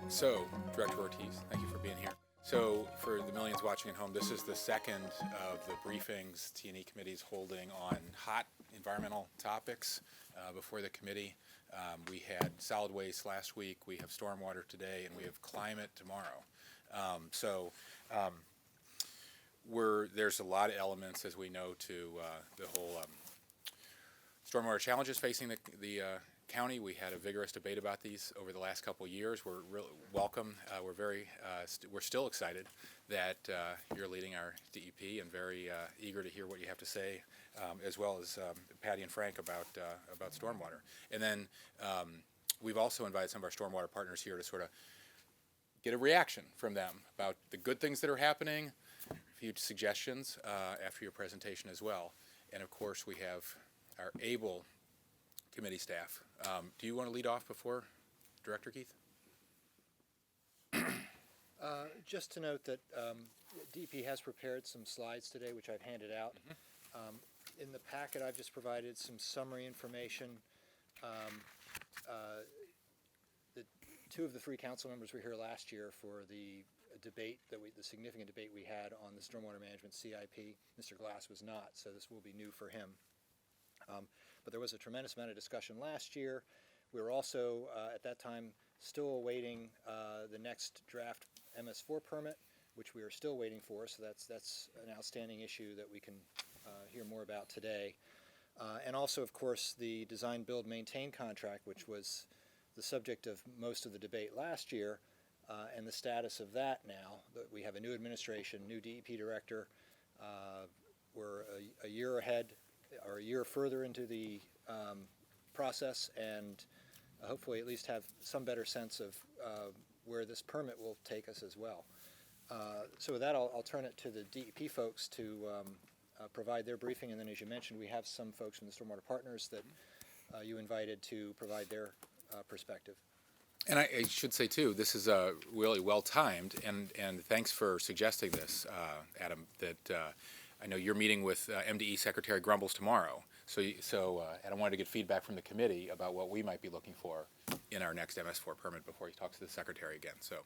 So, Director Ortiz, thank you for being here. So, for the millions watching at home, this is the second of the briefings T&E committee is holding on hot environmental topics before the committee. We had solid waste last week, we have stormwater today, and we have climate tomorrow. There's a lot of elements, as we know, to the whole stormwater challenges facing the county. We had a vigorous debate about these over the last couple of years. We're really welcome. We're still excited that you're leading our DEP and very eager to hear what you have to say, as well as Patty and Frank about stormwater. And then we've also invited some of our stormwater partners here to sort of get a reaction from them about the good things that are happening, a few suggestions after your presentation as well. And of course, we have our able committee staff. Do you want to lead off before Director Keith? Just to note that DEP has prepared some slides today, which I've handed out. In the packet, I've just provided some summary information. The two of the three council members were here last year for the debate the significant debate we had on the stormwater management CIP. Mr. Glass was not, so this will be new for him. But there was a tremendous amount of discussion last year. We were also, at that time, still awaiting the next draft MS4 permit, which we are still waiting for, so that's an outstanding issue that we can hear more about today. And also, of course, the design, build, maintain contract, which was the subject of most of the debate last year, and the status of that now. We have a new administration, new DEP director. We're a year ahead, or a year further into the process, and hopefully at least have some better sense of where this permit will take us as well. So with that, I'll turn it to the DEP folks to provide their briefing, and then as you mentioned, we have some folks from the Stormwater Partners that you invited to provide their perspective. And I should say too, this is really well timed, and thanks for suggesting this, Adam, that I know you're meeting with MDE Secretary Grumbles tomorrow, and I wanted to get feedback from the committee about what we might be looking for in our next MS4 permit before he talks to the Secretary again. So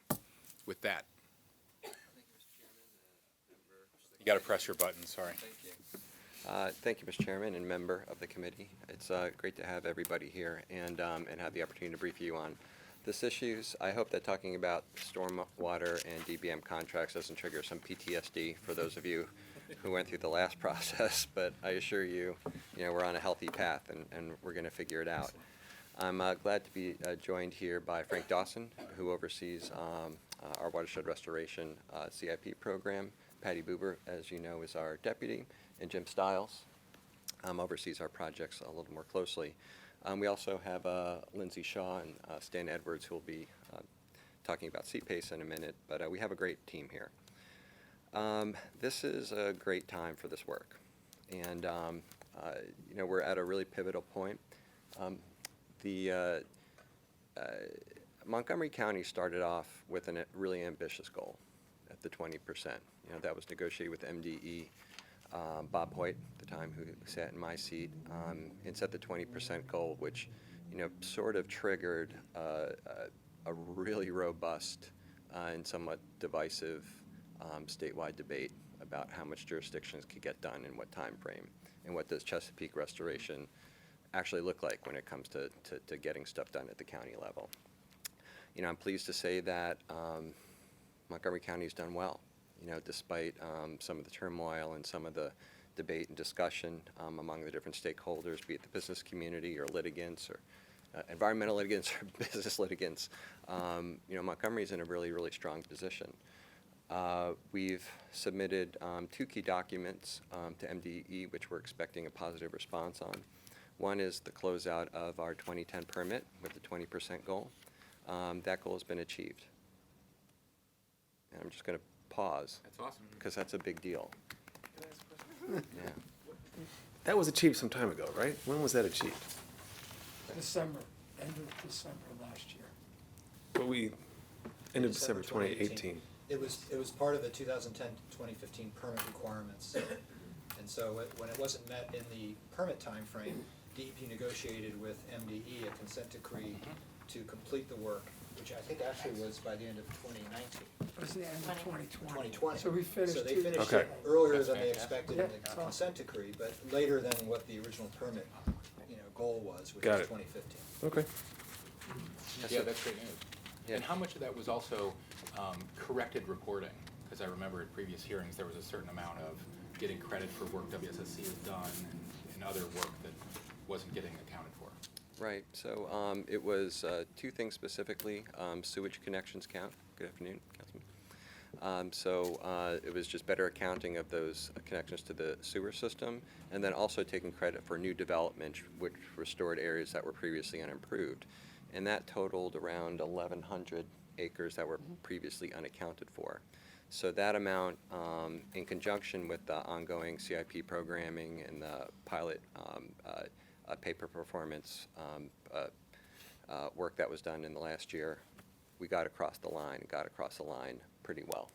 with that. You got to press your button, sorry. Thank you. Thank you, Mr. Chairman and member of the committee. It's great to have everybody here and have the opportunity to brief you on this issues. I hope that talking about stormwater and DBM contracts doesn't trigger some PTSD for those of you who went through the last process, but I assure you, we're on a healthy path and we're going to figure it out. I'm glad to be joined here by Frank Dawson, who oversees our watershed restoration CIP program. Patty Buber, as you know, is our deputy, and Jim Stiles oversees our projects a little more closely. We also have Lindsay Shaw and Stan Edwards, who will be talking about CPACE in a minute, but we have a great team here. This is a great time for this work, and we're at a really pivotal point. Montgomery County started off with a really ambitious goal at the 20%. That was negotiated with MDE. Bob Hoyt, at the time, who sat in my seat, and set the 20% goal, which sort of triggered a really robust and somewhat divisive statewide debate about how much jurisdictions could get done in what time frame, and what does Chesapeake restoration actually look like when it comes to getting stuff done at the county level. I'm pleased to say that Montgomery County's done well, despite some of the turmoil and some of the debate and discussion among the different stakeholders, be it the business community or litigants or environmental litigants or business litigants. Montgomery's in a really, really strong position. We've submitted two key documents to MDE, which we're expecting a positive response on. One is the closeout of our 2010 permit with the 20% goal. That goal has been achieved. And I'm just going to pause. That's awesome. Because that's a big deal. Can I ask a question? Yeah. That was achieved some time ago, right? When was that achieved? December, end of December last year. But end of December 2018. It was part of the 2010-2015 permit requirements. And so when it wasn't met in the permit time frame, DEP negotiated with MDE a consent decree to complete the work which I think actually was by the end of 2019. It was the end of 2020. 2020. So we finished. So they two- finished Okay. it earlier That's than they fantastic. expected Yeah, in the it's awesome. consent decree, but later than what the original permit, goal was, which Got was it. 2015. Okay. Yeah, that's great news. Yeah. And how much of that was also corrected reporting? Because I remember at previous hearings, there was a certain amount of getting credit for work WSSC has done and other work that wasn't getting accounted for. Right, so it was two things specifically, sewage connections count. Good afternoon, Councilman. So it was just better accounting of those connections to the sewer system, and then also taking credit for new development which restored areas that were previously unimproved. And that totaled around 1,100 acres that were previously unaccounted for. So that amount, in conjunction with the ongoing CIP programming and the pilot paper performance work that was done in the last year, we got across the line pretty well.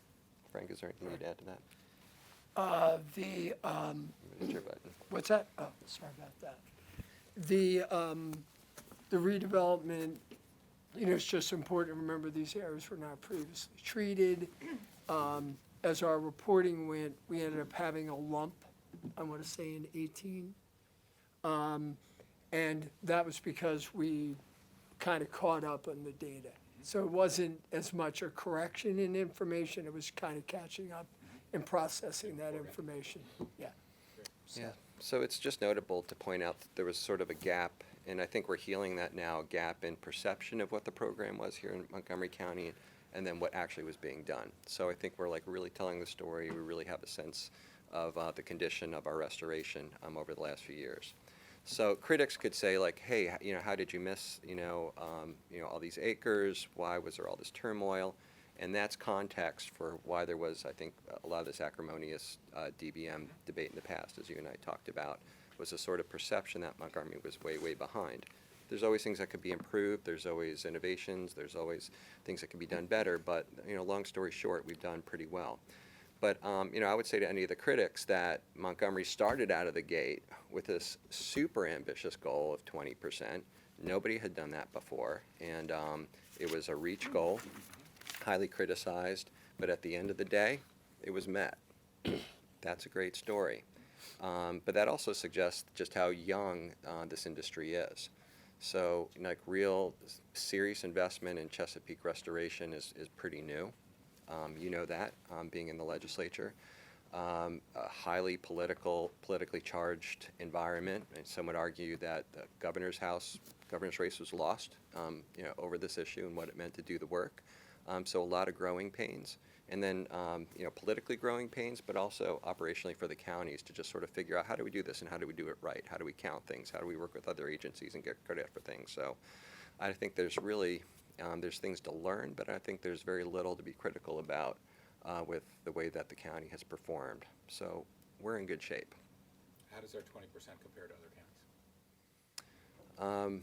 Frank, is there anything you'd add to that? It's your button. What's that? Oh, sorry about that. The redevelopment, it's just important to remember these areas were not previously treated. As our reporting went, we ended up having a lump, I want to say in 18. And that was because we kind of caught up on the data. So it wasn't as much a correction in information, it was kind of catching up and processing that information, yeah. Yeah, so it's just notable to point out that there was sort of a gap, and I think we're healing that now, gap in perception of what the program was here in Montgomery County, and then what actually was being done. So I think we're like really telling the story, we really have a sense of the condition of our restoration over the last few years. So critics could say like, hey, how did you miss, all these acres? Why was there all this turmoil? And that's context for why there was, I think, a lot of this acrimonious DBM debate in the past, as you and I talked about, was a sort of perception that Montgomery was way, way behind. There's always things that could be improved. There's always innovations. There's always things that can be done better. But, long story short, we've done pretty well. But, I would say to any of the critics that Montgomery started out of the gate with this super ambitious goal of 20%. Nobody had done that before. And it was a reach goal, highly criticized. But at the end of the day, it was met. That's a great story. But that also suggests just how young this industry is. So, real serious investment in Chesapeake restoration is pretty new. You know that, being in the legislature. A highly politically charged environment. And some would argue that the governor's race was lost, over this issue and what it meant to do the work. So a lot of growing pains. And then, politically growing pains, but also operationally for the counties to just sort of figure out how do we do this and how do we do it right? How do we count things? How do we work with other agencies and get credit for things? So I think there's really, there's things to learn, but I think there's very little to be critical about with the way that the county has performed. So we're in good shape. How does our 20% compare to other counties?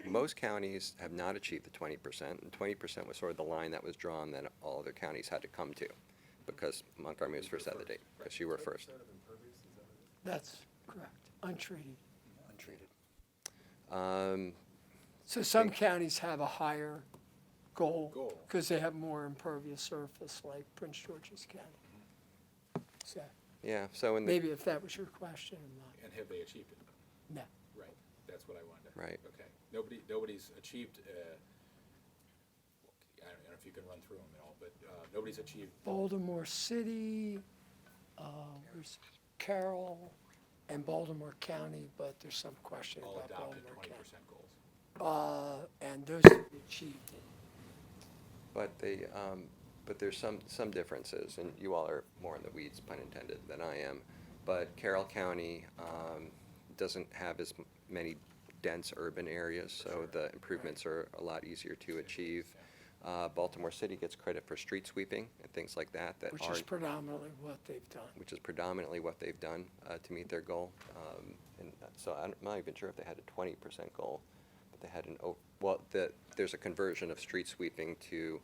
Most counties have not achieved the 20%, and 20% was sort of the line that was drawn that all other counties had to come to, because Montgomery was first out of the date, because you were first. That's correct, untreated. Untreated. So some counties have a higher goal Goal. because they have more impervious surface, like Prince George's County. So Yeah, so in the, maybe if that was your question, I'm not, And have they achieved it? no. Right, that's what I wanted. Right. Okay, nobody's achieved, I don't know if you can run through them at all, but nobody's achieved, Baltimore City, there's Carroll, and Baltimore County, but there's some question all about adopted Baltimore 20% County. goals. And those have achieved it. but there's some differences, and you all are more in the weeds, pun intended, than I am. But Carroll County doesn't have as many dense urban areas, so the improvements are a lot easier to achieve. Baltimore City gets credit for street sweeping and things like that Which is aren't, predominantly what they've done. which is predominantly what they've done to meet their goal. And so I'm not even sure if they had a 20% goal, but they had there's a conversion of street sweeping to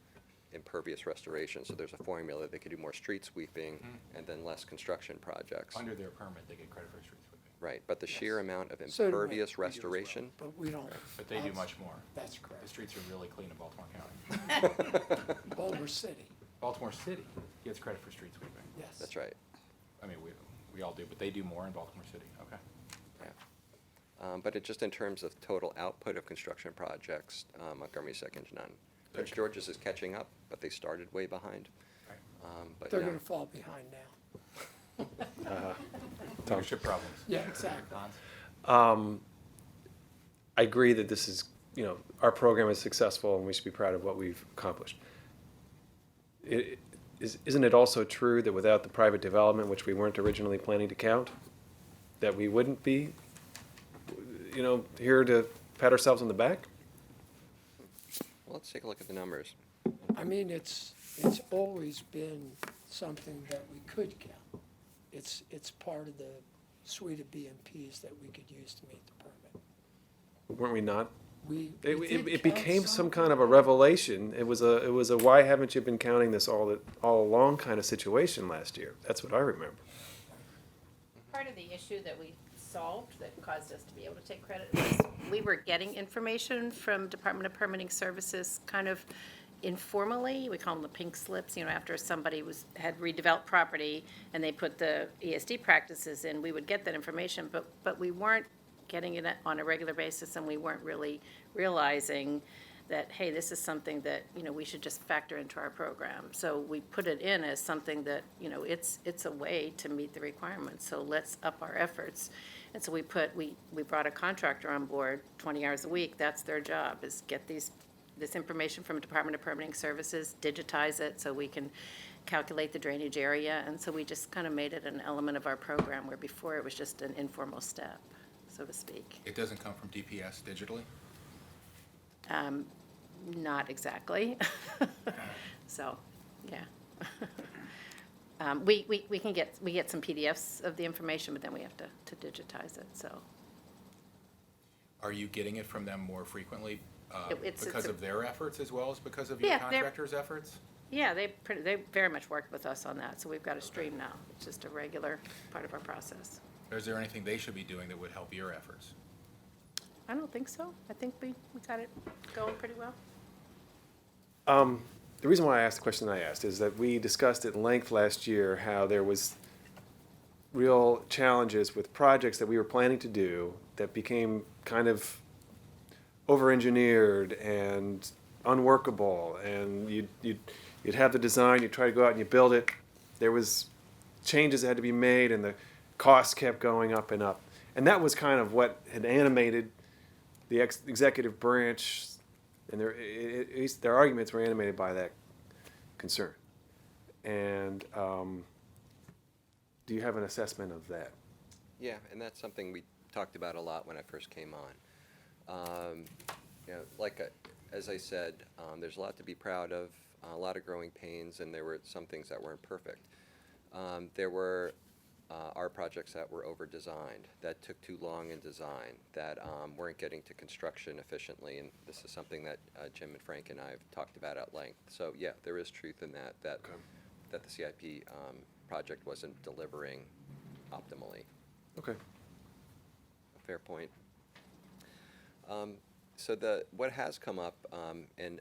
impervious restoration. So there's a formula. They could do more street sweeping and then less construction projects. Under their permit, they get credit for street sweeping. right, but the sheer amount of So do we. impervious restoration, But we don't. But they do much more. That's The correct. streets are really clean in Baltimore County. Baltimore City, Baltimore City gets credit for street sweeping. yes. that's right. I mean, we all do, but they do more in Baltimore City. Okay. But it just in terms of total output of construction projects, Montgomery's second to none. Prince Okay. George's is catching up, but they started way behind. Right. But They're no. gonna fall behind now. Leadership problems. Yeah, exactly. Hans? I agree that this is, our program is successful and we should be proud of what we've accomplished. Isn't it also true that without the private development, which we weren't originally planning to count, that we wouldn't be, here to pat ourselves on the back? Well, let's take a look at the numbers. I mean, it's always been something that we could count. It's part of the suite of BMPs that we could use to meet the permit. Weren't we not? We It, did it, it count became some kind of a revelation. It was a why haven't you been counting this all along kind of situation last year. That's what I remember. Part of the issue that we solved that caused us to be able to take credit was we were getting information from Department of Permitting Services kind of informally. We call them the pink slips, after somebody had redeveloped property and they put the ESD practices in, we would get that information, but we weren't getting it on a regular basis and we weren't really realizing that, hey, this is something that, we should just factor into our program. So we put it in as something that, it's a way to meet the requirements, so let's up our efforts. And so we brought a contractor on board, 20 hours a week, that's their job, is get this information from Department of Permitting Services, digitize it so we can calculate the drainage area, and so we just kind of made it an element of our program, where before it was just an informal step, so to speak. It doesn't come from DPS digitally? Not exactly. So, yeah. We get some PDFs of the information, but then we have to digitize it, so. Are you getting it from them more frequently It's because a- of their efforts as well as because of your Yeah, they're- contractors' efforts? Yeah, they very much worked with us on that, so we've got a stream now. It's just a regular part of our process. Or is there anything they should be doing that would help your efforts? I don't think so. I think we got it going pretty well. The reason why I asked the question I asked is that we discussed at length last year how there was real challenges with projects that we were planning to do that became kind of over-engineered and unworkable, and you'd have the design, you'd try to go out and you build it. There was changes that had to be made, and the costs kept going up and up. And that was kind of what had animated the executive branch, and their arguments were animated by that concern. And do you have an assessment of that? Yeah, and that's something we talked about a lot when I first came on. As I said, there's a lot to be proud of, a lot of growing pains, and there were some things that weren't perfect. There were our projects that were over-designed, that took too long in design, that weren't getting to construction efficiently, and this is something that Jim and Frank and I have talked about at length. So yeah, there is truth in that the CIP project wasn't delivering optimally. Okay. A fair point. So what has come up, and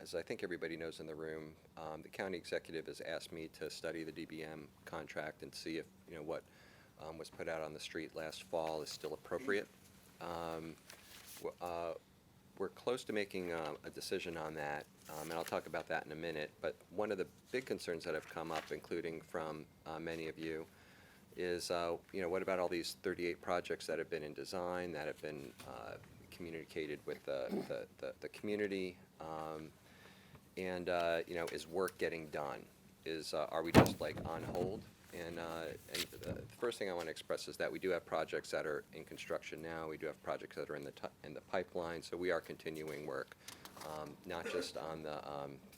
as I think everybody knows in the room, the county executive has asked me to study the DBM contract and see if what was put out on the street last fall is still appropriate. We're close to making a decision on that, and I'll talk about that in a minute. But one of the big concerns that have come up, including from many of you, is what about all these 38 projects that have been in design, that have been communicated with the community, and is work getting done? Are we just like on hold? And the first thing I want to express is that we do have projects that are in construction now. We do have projects that are in the pipeline. So we are continuing work, not just on the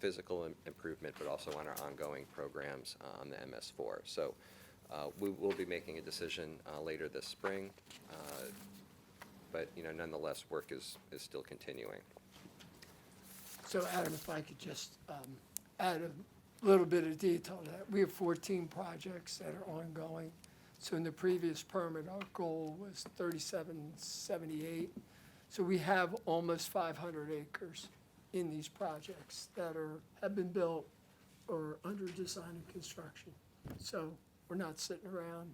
physical improvement, but also on our ongoing programs on the MS4. So we will be making a decision later this spring. But nonetheless, work is still continuing. So Adam, if I could just add a little bit of detail to that. We have 14 projects that are ongoing. So in the previous permit, our goal was 3778. So we have almost 500 acres in these projects that have been built or under design and construction. So we're not sitting around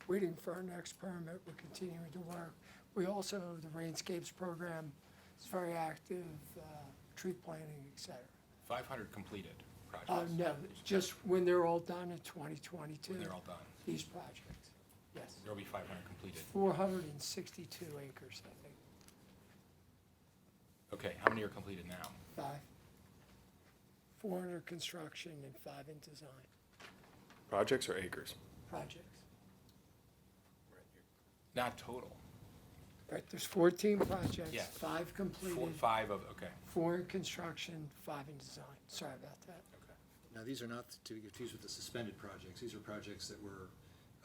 waiting for our next permit. We're continuing to work. We also, the Rainscapes program is very active, tree planting, et cetera. 500 completed projects. No, just when they're all done in 2022. When they're all done. These projects, yes. There'll be 500 completed. 462 acres, I think. Okay, how many are completed now? 5. 4 under construction and 5 in design Projects or acres? projects. Not total. Right, there's 14 projects, Yeah. 5 completed, 5 of, okay. 4 in construction, 5 in design. Sorry about that. Now, these are not to be confused with the suspended projects. These are projects that were,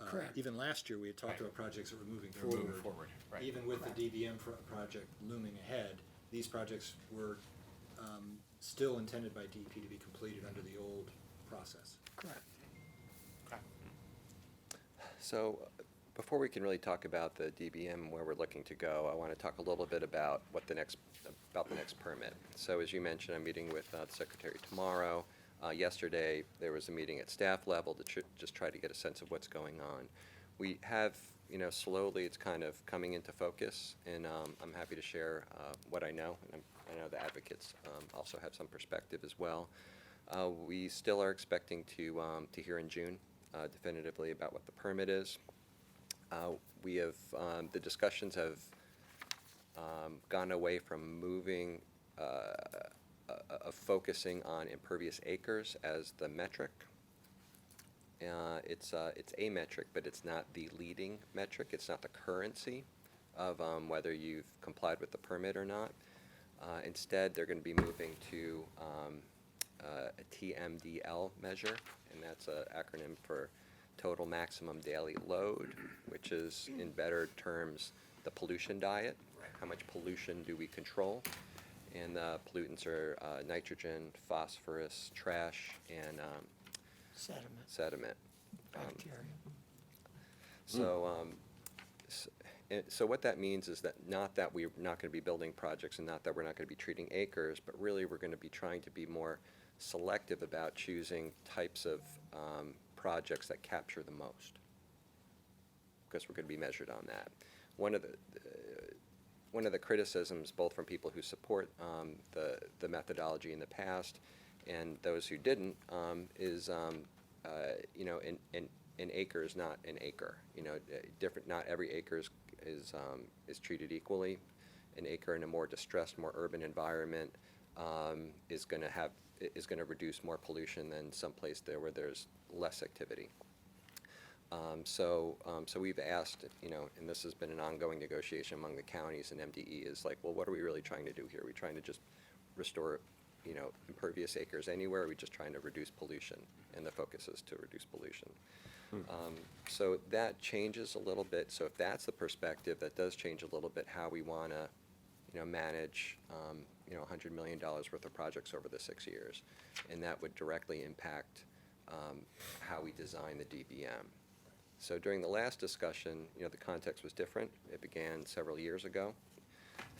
Correct. even last year, we had talked Right. about projects that were moving They're forward. moving forward, right. Even with Correct. the DBM project looming ahead, these projects were still intended by DEP to be completed under the old process. Correct. Okay. So before we can really talk about the DBM and where we're looking to go, I want to talk a little bit about the next permit. So as you mentioned, I'm meeting with the secretary tomorrow. Yesterday, there was a meeting at staff level to just try to get a sense of what's going on. We have, slowly it's kind of coming into focus, and I'm happy to share what I know. And I know the advocates also have some perspective as well. We still are expecting to hear in June definitively about what the permit is. We have, the discussions have gone away from moving, of focusing on impervious acres as the metric. It's a metric, but it's not the leading metric. It's not the currency of whether you've complied with the permit or not. Instead, they're going to be moving to a TMDL measure, and that's an acronym for total maximum daily load, which is, in better terms, the pollution diet. How much pollution do we control? And the pollutants are nitrogen, phosphorus, trash, and Sediment, sediment. bacteria. So what that means is that not that we're not going to be building projects and not that we're not going to be treating acres, but really we're going to be trying to be more selective about choosing types of projects that capture the most, because we're going to be measured on that. One of the criticisms, both from people who support the methodology in the past and those who didn't, is an acre is not an acre. Different. Not every acre is treated equally. An acre in a more distressed, more urban environment is going to reduce more pollution than someplace there where there's less activity. So we've asked, and this has been an ongoing negotiation among the counties and MDE, is like, well, what are we really trying to do here? Are we trying to just restore, impervious acres anywhere? Or are we just trying to reduce pollution? And the focus is to reduce pollution. So that changes a little bit. So if that's the perspective, that does change a little bit how we want to, manage, $100 million worth of projects over the 6 years. And that would directly impact how we design the DBM. So during the last discussion, the context was different. It began several years ago.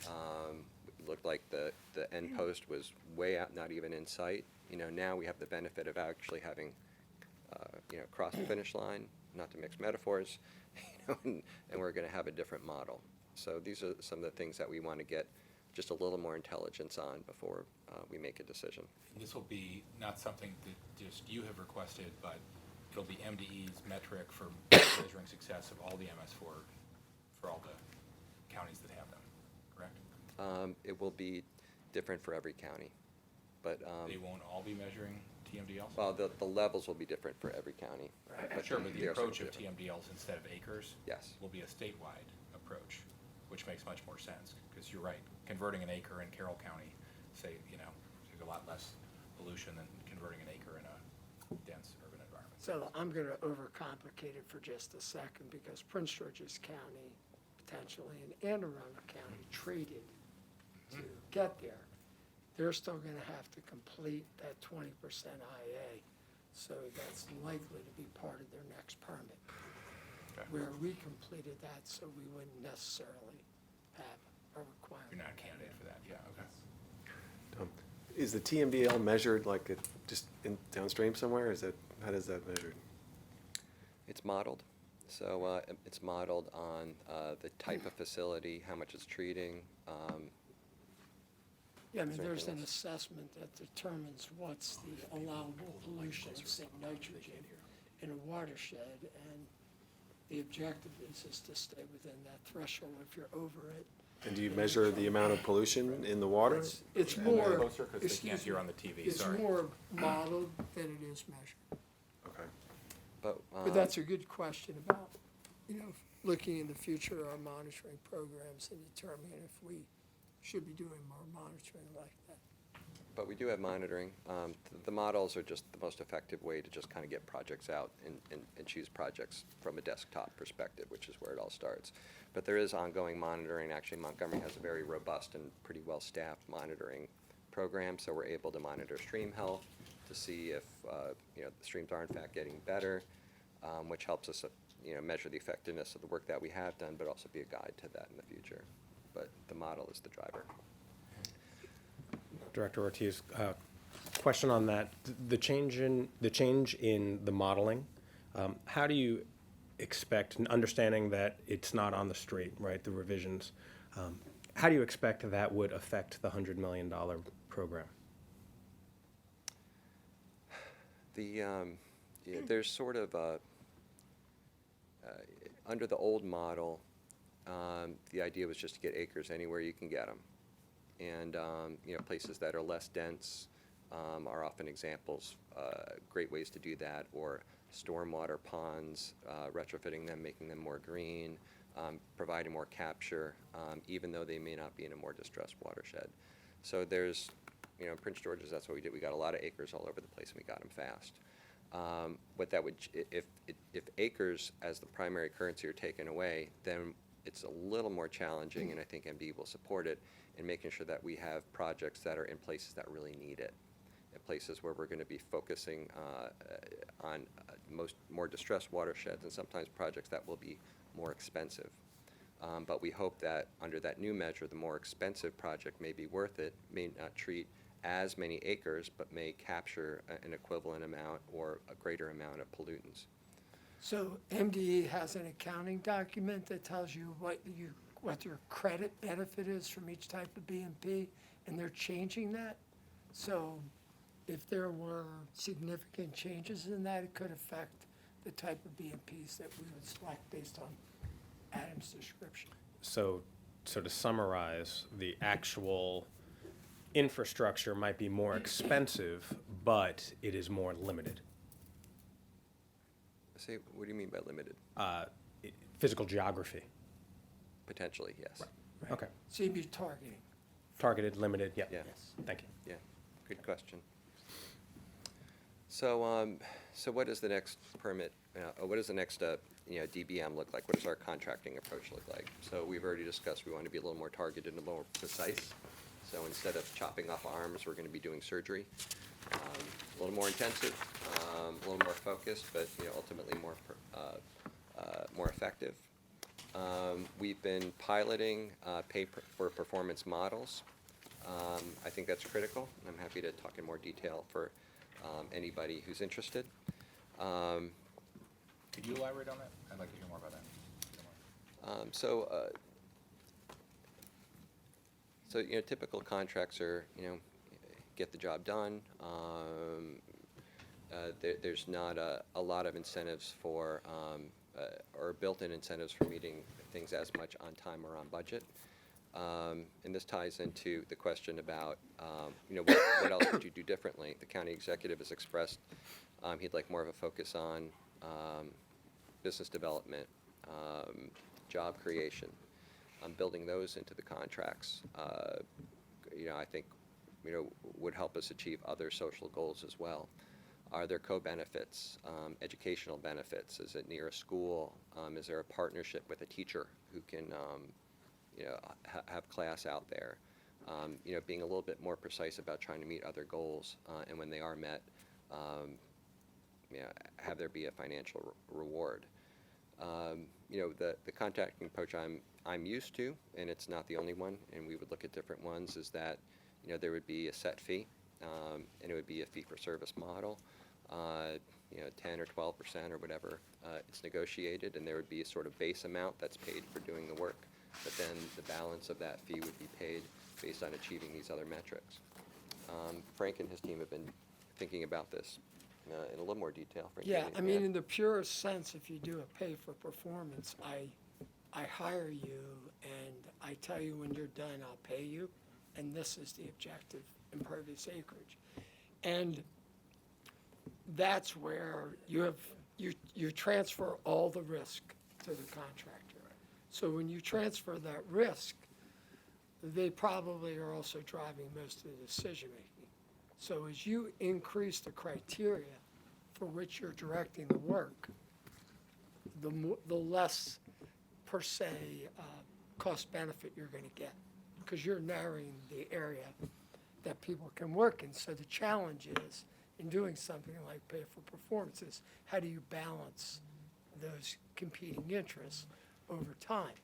It looked like the end post was way out, not even in sight. Now we have the benefit of actually having, crossed the finish line, not to mix metaphors, and we're going to have a different model. So these are some of the things that we want to get just a little more intelligence on before we make a decision. This will be not something that just you have requested, but it'll be MDE's metric for measuring success of all the MS4 for all the counties that have them, correct? It will be different for every county, but They won't all be measuring TMDLs? well, the levels will be different for every county. Sure, but the they are sort approach of different. TMDLs instead of acres Yes. will be a statewide approach, which makes much more sense, because you're right, converting an acre in Carroll County, say, there's a lot less pollution than converting an acre in a dense urban environment. So I'm going to overcomplicate it for just a second, because Prince George's County, potentially, and Anne Arundel County traded to get there. They're still going to have to complete that 20% IA, so that's likely to be part of their next permit. where we completed that, so we wouldn't necessarily have a requirement. You're not a candidate for that, yeah, okay. Is the TMDL measured like just in downstream somewhere? How does that measured? It's modeled. So it's modeled on the type of facility, how much it's treating. Yeah, I mean, Is there there's an anything else? assessment that determines what's the allowable pollution of, say, nitrogen in a watershed, and the objective is to stay within that threshold. If you're over it, And do you measure the amount of pollution in the water? it's Can you move more, closer, 'cause they can't excuse hear me, on the TV, it's sorry. more modeled than it is measured. Okay. But that's a good question about, looking in the future at our monitoring programs and determining if we should be doing more monitoring like that. But we do have monitoring. The models are just the most effective way to just kind of get projects out and choose projects from a desktop perspective, which is where it all starts. But there is ongoing monitoring. Actually, Montgomery has a very robust and pretty well-staffed monitoring program, so we're able to monitor stream health to see if the streams are in fact getting better, which helps us measure the effectiveness of the work that we have done, but also be a guide to that in the future. But the model is the driver. Director Ortiz, question on that. The change in the modeling, how do you expect, understanding that it's not on the street, right, the revisions, how do you expect that would affect the $100 million program? There's sort of under the old model, the idea was just to get acres anywhere you can get them. And places that are less dense are often examples, great ways to do that, or stormwater ponds, retrofitting them, making them more green, providing more capture, even though they may not be in a more distressed watershed. So there's, Prince George's, that's what we did. We got a lot of acres all over the place, and we got them fast. What that would, if acres as the primary currency are taken away, then it's a little more challenging, and I think MD will support it, in making sure that we have projects that are in places that really need it, in places where we're going to be focusing on more distressed watersheds, and sometimes projects that will be more expensive. But we hope that under that new measure, the more expensive project may be worth it, may not treat as many acres, but may capture an equivalent amount or a greater amount of pollutants. So MDE has an accounting document that tells you what your credit benefit is from each type of BMP, and they're changing that. So if there were significant changes in that, it could affect the type of BMPs that we would select based on Adam's description. So to summarize, the actual infrastructure might be more expensive, but it is more limited. Say, what do you mean by limited? Physical geography. Potentially, yes. Okay. So you'd be targeting. Targeted, limited, yeah. Yeah. Thank you. Yeah, good question. So, so what is the next permit, what does the next, DBM look like? What does our contracting approach look like? So we've already discussed we want to be a little more targeted and a little more precise. So instead of chopping off arms, we're going to be doing surgery. A little more intensive, a little more focused, but ultimately more effective. We've been piloting pay for performance models. I think that's critical, and I'm happy to talk in more detail for anybody who's interested. Could you elaborate on that? I'd like to hear more about that. So typical contracts are, get the job done. There's not a lot of incentives for, or built-in incentives for meeting things as much on time or on budget. And this ties into the question about, what else would you do differently? The county executive has expressed he'd like more of a focus on business development, job creation, building those into the contracts. I think, would help us achieve other social goals as well. Are there co-benefits, educational benefits? Is it near a school? Is there a partnership with a teacher who can, have class out there? Being a little bit more precise about trying to meet other goals, and when they are met, have there be a financial reward? The contracting approach I'm used to, and it's not the only one, and we would look at different ones, is that, there would be a set fee, and it would be a fee-for-service model, 10 or 12% or whatever. It's negotiated, and there would be a sort of base amount that's paid for doing the work, but then the balance of that fee would be paid based on achieving these other metrics. Frank and his team have been thinking about this in a little more detail. Frank, Yeah, anything I to mean, add? in the purest sense, if you do a pay for performance, I hire you and I tell you when you're done, I'll pay you, and this is the objective impervious acreage. And that's where you transfer all the risk to the contractor. So when you transfer that risk, they probably are also driving most of the decision-making. So as you increase the criteria for which you're directing the work, the less per se cost benefit you're going to get, because you're narrowing the area that people can work in. So the challenge is, in doing something like pay for performances, how do you balance those competing interests over time?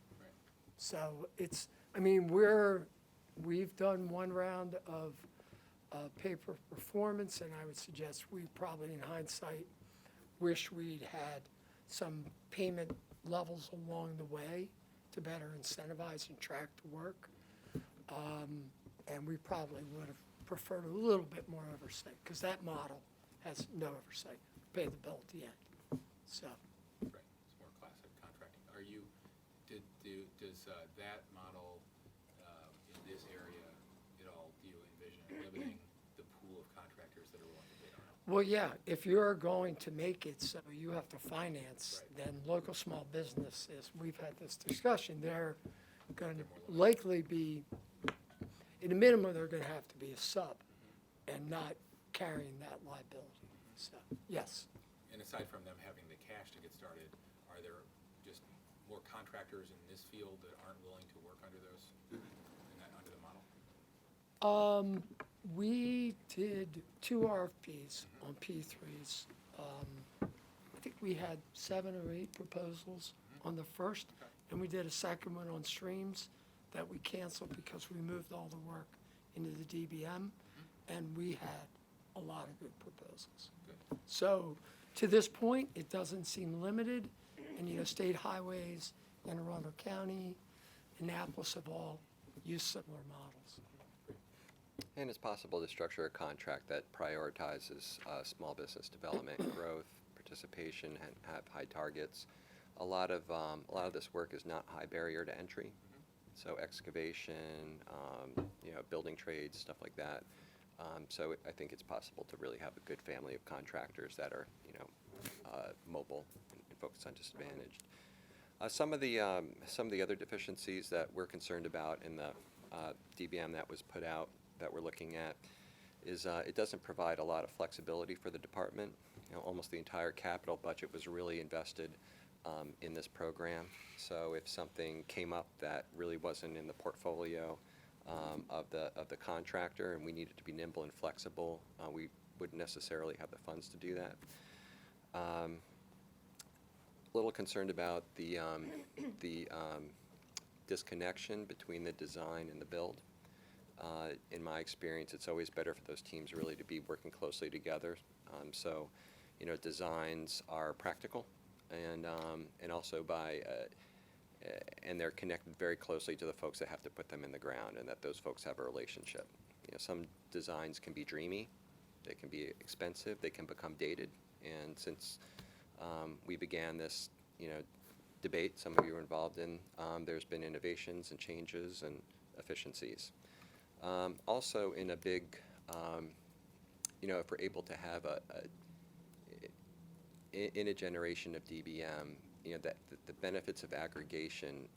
So it's, I mean, we've done one round of pay for performance, and I would suggest we probably, in hindsight, wish we'd had some payment levels along the way to better incentivize and track the work. And we probably would have preferred a little bit more oversight, because that model has no oversight. Pay the bill at the end. So, Right, it's more classic contracting. Does that model in this area at all, do you envision limiting the pool of contractors that are willing to bid on it? well, yeah, if you're going to make it so you have to finance, then local small businesses, we've had this discussion, they're going to likely be, in a minimum, they're going to have to be a sub and not carrying that liability. So, yes. And aside from them having the cash to get started, are there just more contractors in this field that aren't willing to work under under the model? We did 2 RFPs on P3s. I think we had 7 or 8 proposals on the first, and we did a second one on streams that we canceled because we moved all the work into the DBM, and we had a lot of good proposals. So, to this point, it doesn't seem limited, and, state highways, Anne Arundel County, Annapolis have all used similar models. And it's possible to structure a contract that prioritizes small business development, growth, participation, and have high targets. A lot of this work is not high barrier to entry, so excavation, building trades, stuff like that. So I think it's possible to really have a good family of contractors that are, mobile and focused on disadvantaged. Some of the other deficiencies that we're concerned about in the DBM that was put out that we're looking at is it doesn't provide a lot of flexibility for the department. Almost the entire capital budget was really invested in this program. So if something came up that really wasn't in the portfolio of the contractor and we needed to be nimble and flexible, we wouldn't necessarily have the funds to do that. A little concerned about the disconnection between the design and the build. In my experience, it's always better for those teams really to be working closely together. So, designs are practical, and also and they're connected very closely to the folks that have to put them in the ground, and that those folks have a relationship. Some designs can be dreamy, they can be expensive, they can become dated, and since we began this, debate some of you were involved in, there's been innovations and changes and efficiencies. Also, in a big, if we're able to have in a generation of DBM, that the benefits of aggregation,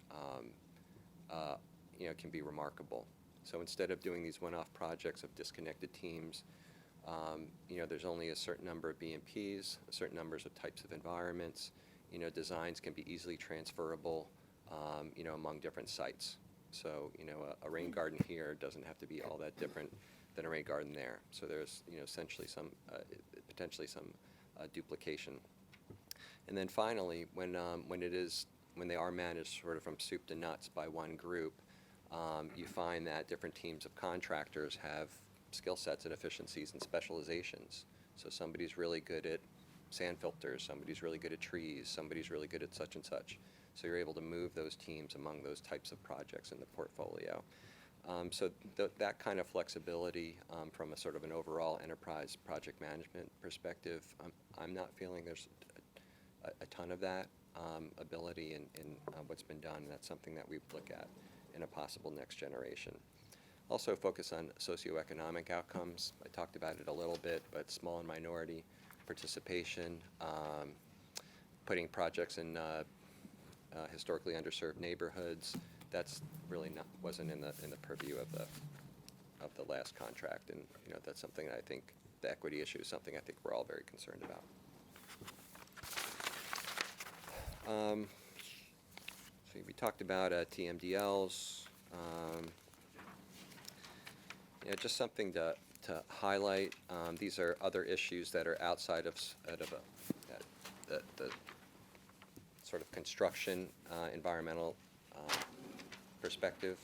can be remarkable. So instead of doing these one-off projects of disconnected teams, there's only a certain number of BMPs, a certain numbers of types of environments. Designs can be easily transferable, among different sites. So, a rain garden here doesn't have to be all that different than a rain garden there. So there's, essentially potentially some duplication. And then finally, when they are managed sort of from soup to nuts by one group, you find that different teams of contractors have skill sets and efficiencies and specializations. So somebody's really good at sand filters, somebody's really good at trees, somebody's really good at such and such. So you're able to move those teams among those types of projects in the portfolio. So that kind of flexibility from a sort of an overall enterprise project management perspective, I'm not feeling there's a ton of that ability in what's been done. That's something that we look at in a possible next generation. Also focus on socioeconomic outcomes. I talked about it a little bit, but small and minority participation, putting projects in historically underserved neighborhoods. That's really wasn't in the purview of the last contract, and that's something that I think the equity issue is something I think we're all very concerned about. So we talked about TMDLs. Just something to highlight. These are other issues that are outside of the sort of construction environmental perspective.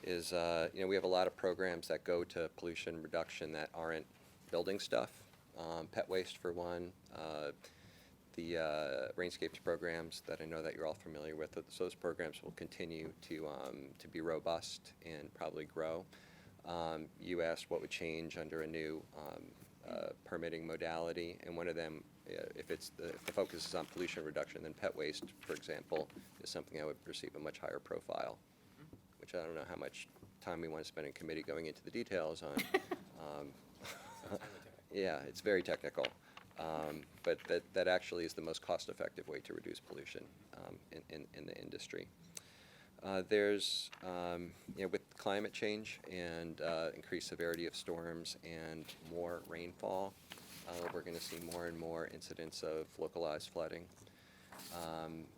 Is we have a lot of programs that go to pollution reduction that aren't building stuff. Pet waste for one. The rainscapes programs that I know that you're all familiar with. So those programs will continue to be robust and probably grow. You asked what would change under a new permitting modality, and one of them, if the focus is on pollution reduction, then pet waste, for example, is something I would perceive a much higher profile, which I don't know how much time we want to spend in committee going into the details on. Yeah, it's very technical, but that actually is the most cost-effective way to reduce pollution in the industry. There's, with climate change and increased severity of storms and more rainfall, we're going to see more and more incidents of localized flooding.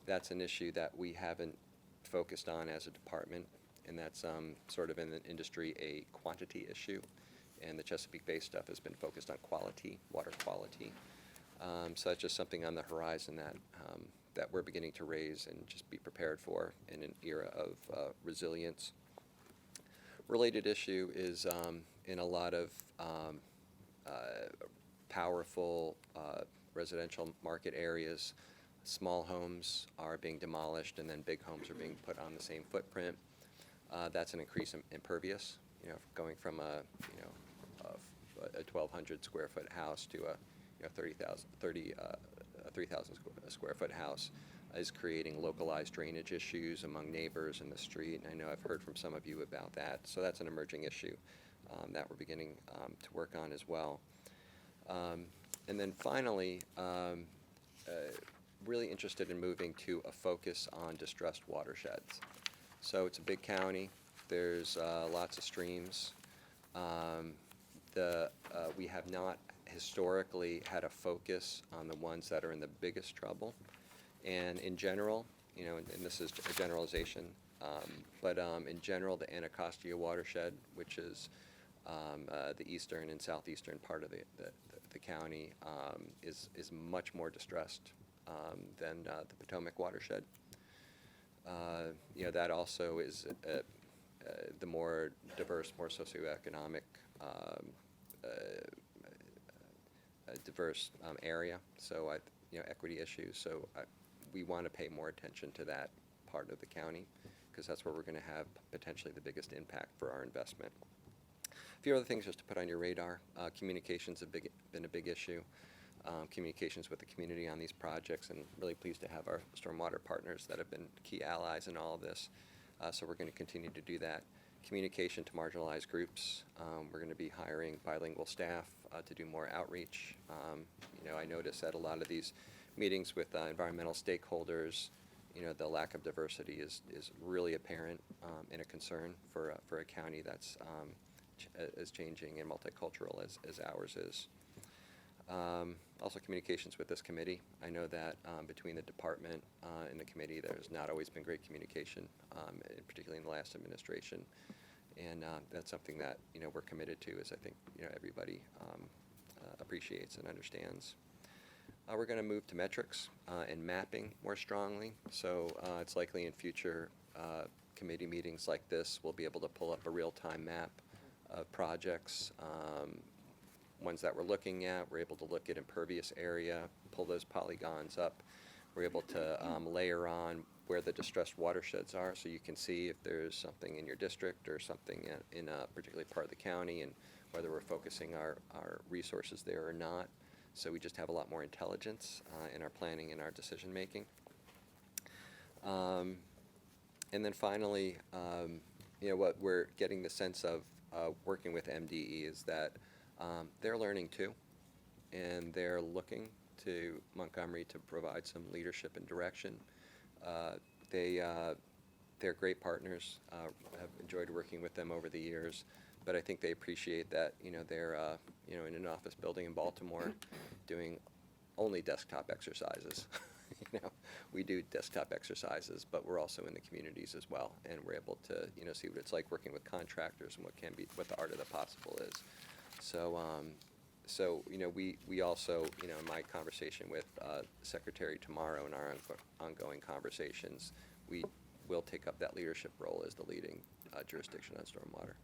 That's an issue that we haven't focused on as a department, and that's sort of in the industry a quantity issue, and the Chesapeake Bay stuff has been focused on quality, water quality. So that's just something on the horizon that we're beginning to raise and just be prepared for in an era of resilience. Related issue is in a lot of powerful residential market areas, small homes are being demolished and then big homes are being put on the same footprint. That's an increase in impervious, going from a 1,200 square foot house to a 3,000 square foot house is creating localized drainage issues among neighbors in the street. And I know I've heard from some of you about that. So that's an emerging issue that we're beginning to work on as well. And then finally, really interested in moving to a focus on distressed watersheds. So it's a big county. There's lots of streams. We have not historically had a focus on the ones that are in the biggest trouble. And in general, and this is a generalization, but in general, the Anacostia watershed, which is the eastern and southeastern part of the county, is much more distressed than the Potomac watershed. That also is the more diverse, more socioeconomic, diverse area. So equity issues. So we want to pay more attention to that part of the county because that's where we're going to have potentially the biggest impact for our investment. A few other things just to put on your radar. Communications have been a big issue. Communications with the community on these projects, and really pleased to have our stormwater partners that have been key allies in all of this. So we're going to continue to do that. Communication to marginalized groups. We're going to be hiring bilingual staff to do more outreach. I notice at a lot of these meetings with environmental stakeholders, the lack of diversity is really apparent and a concern for a county that's as changing and multicultural as ours is. Also communications with this committee. I know that between the department and the committee, there's not always been great communication, particularly in the last administration. And that's something that we're committed to, as I think everybody appreciates and understands. We're going to move to metrics and mapping more strongly. So it's likely in future committee meetings like this, we'll be able to pull up a real-time map of projects, ones that we're looking at. We're able to look at impervious area, pull those polygons up. We're able to layer on where the distressed watersheds are, so you can see if there's something in your district or something in a particular part of the county, and whether we're focusing our resources there or not. So we just have a lot more intelligence in our planning and our decision making. And then finally, what we're getting the sense of working with MDE is that they're learning too, and they're looking to Montgomery to provide some leadership and direction. They're great partners. I've enjoyed working with them over the years, but I think they appreciate that they're in an office building in Baltimore doing only desktop exercises. We do desktop exercises, but we're also in the communities as well, and we're able to see what it's like working with contractors and what the art of the possible is. So we also in my conversation with the Secretary tomorrow in our ongoing conversations, we will take up that leadership role as the leading jurisdiction on stormwater.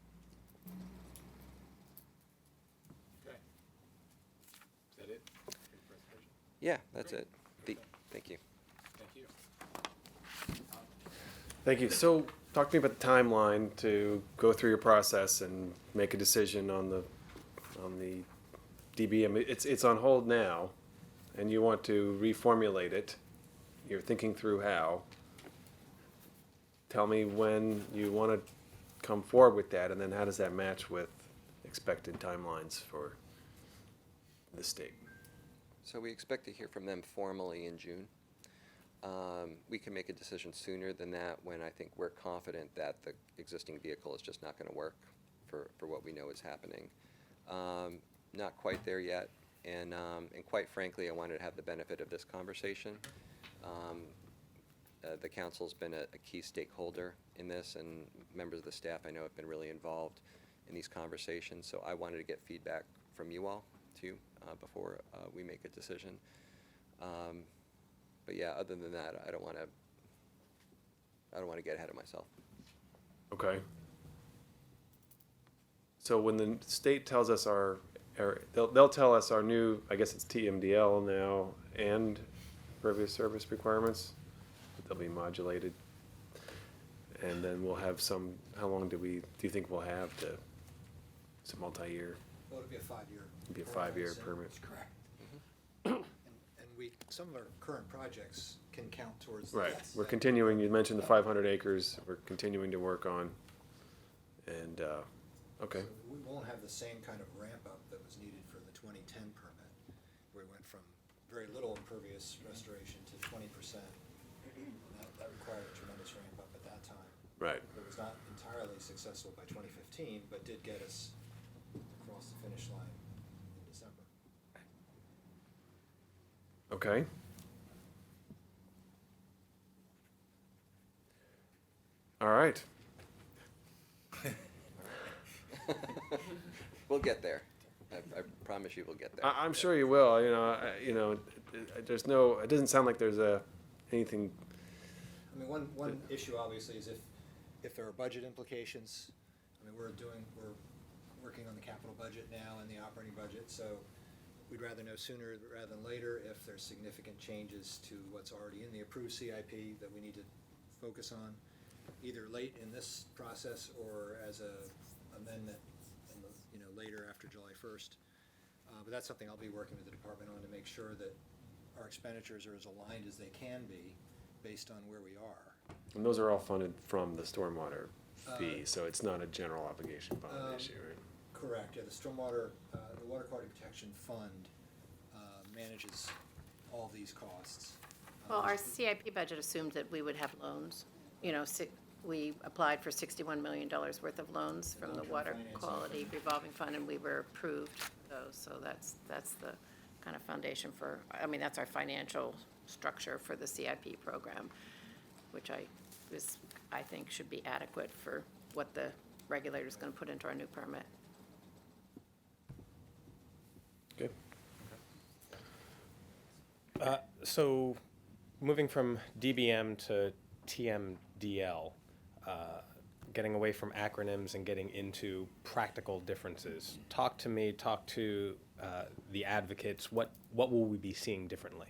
Okay. Is that it? for your presentation? Yeah, that's Great. it. Thank you. Thank you. Thank you. So talk to me about the timeline to go through your process and make a decision on the DB. I mean, it's on hold now, and you want to reformulate it. You're thinking through how. Tell me when you want to come forward with that, and then how does that match with expected timelines for the state? So we expect to hear from them formally in June. We can make a decision sooner than that when I think we're confident that the existing vehicle is just not going to work for what we know is happening. Not quite there yet, and quite frankly, I wanted to have the benefit of this conversation. The council's been a key stakeholder in this, and members of the staff I know have been really involved in these conversations, so I wanted to get feedback from you all too before we make a decision. But yeah, other than that, I don't want to get ahead of myself. Okay. So when the state tells us they'll tell us our new, I guess it's TMDL now, and impervious surface requirements, they'll be modulated. And then we'll have how long do you think we'll have to, it's a multi-year, Well, it'll be a 5-year. it'll be a 5-year so- permit. That's correct. And some of our current projects can count towards Right, that. we're continuing, you mentioned the 500 acres, we're continuing to work on, and, okay. So we won't have the same kind of ramp up that was needed for the 2010 permit, where we went from very little impervious restoration to 20%. That required a tremendous ramp up at that time. Right. It was not entirely successful by 2015, but did get us across the finish line in December. Okay. All right. We'll get there. I promise you we'll get there. I'm sure you will. There's no. It doesn't sound like there's anything. I mean, one issue obviously is if there are budget implications. I mean, we're working on the capital budget now and the operating budget, so we'd rather know sooner rather than later if there's significant changes to what's already in the approved CIP that we need to focus on, either late in this process or as a amendment later after July 1st. But that's something I'll be working with the department on to make sure that our expenditures are as aligned as they can be based on where we are. And those are all funded from the stormwater fee, so it's not a general obligation bond issue, right? Correct, yeah, the stormwater, the Water Quality Protection Fund manages all these costs. Well, our CIP budget assumed that we would have loans. We applied for $61 million worth of loans from the Long-term Water financing. Quality Revolving Fund, and we were approved those. So that's the kind of foundation that's our financial structure for the CIP program, which I think should be adequate for what the regulator's going to put into our new permit. Okay. So, moving from DBM to TMDL, getting away from acronyms and getting into practical differences. Talk to the advocates. What will we be seeing differently?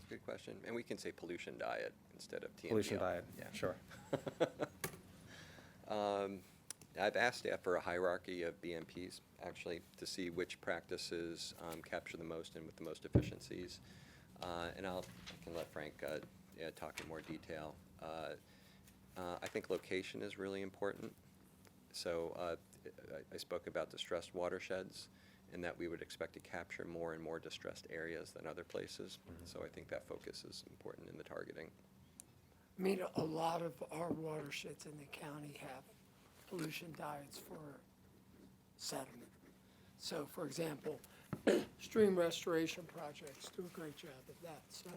Good question. And we can say pollution diet instead of TMDL. Pollution diet, Yeah. sure. I've asked staff for a hierarchy of BMPs, actually, to see which practices capture the most and with the most efficiencies. And I can let Frank talk in more detail. I think location is really important. So I spoke about distressed watersheds, and that we would expect to capture more and more distressed areas than other places. So I think that focus is important in the targeting. I mean, a lot of our watersheds in the county have pollution diets for sediment. So, for example, stream restoration projects do a great job of that. So,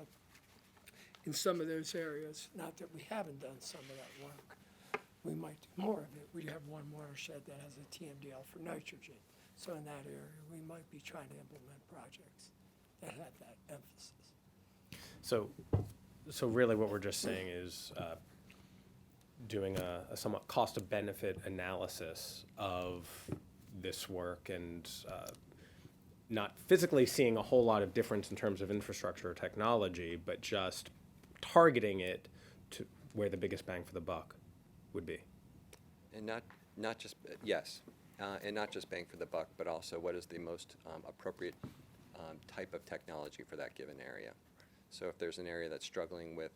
in some of those areas, not that we haven't done some of that work, we might do more of it. We have one watershed that has a TMDL for nitrogen. So in that area, we might be trying to implement projects that have that emphasis. So really what we're just saying is doing a somewhat cost of benefit analysis of this work and not physically seeing a whole lot of difference in terms of infrastructure or technology, but just targeting it to where the biggest bang for the buck would be. And not just, yes, and not just bang for the buck, but also what is the most appropriate type of technology for that given area. So if there's an area that's struggling with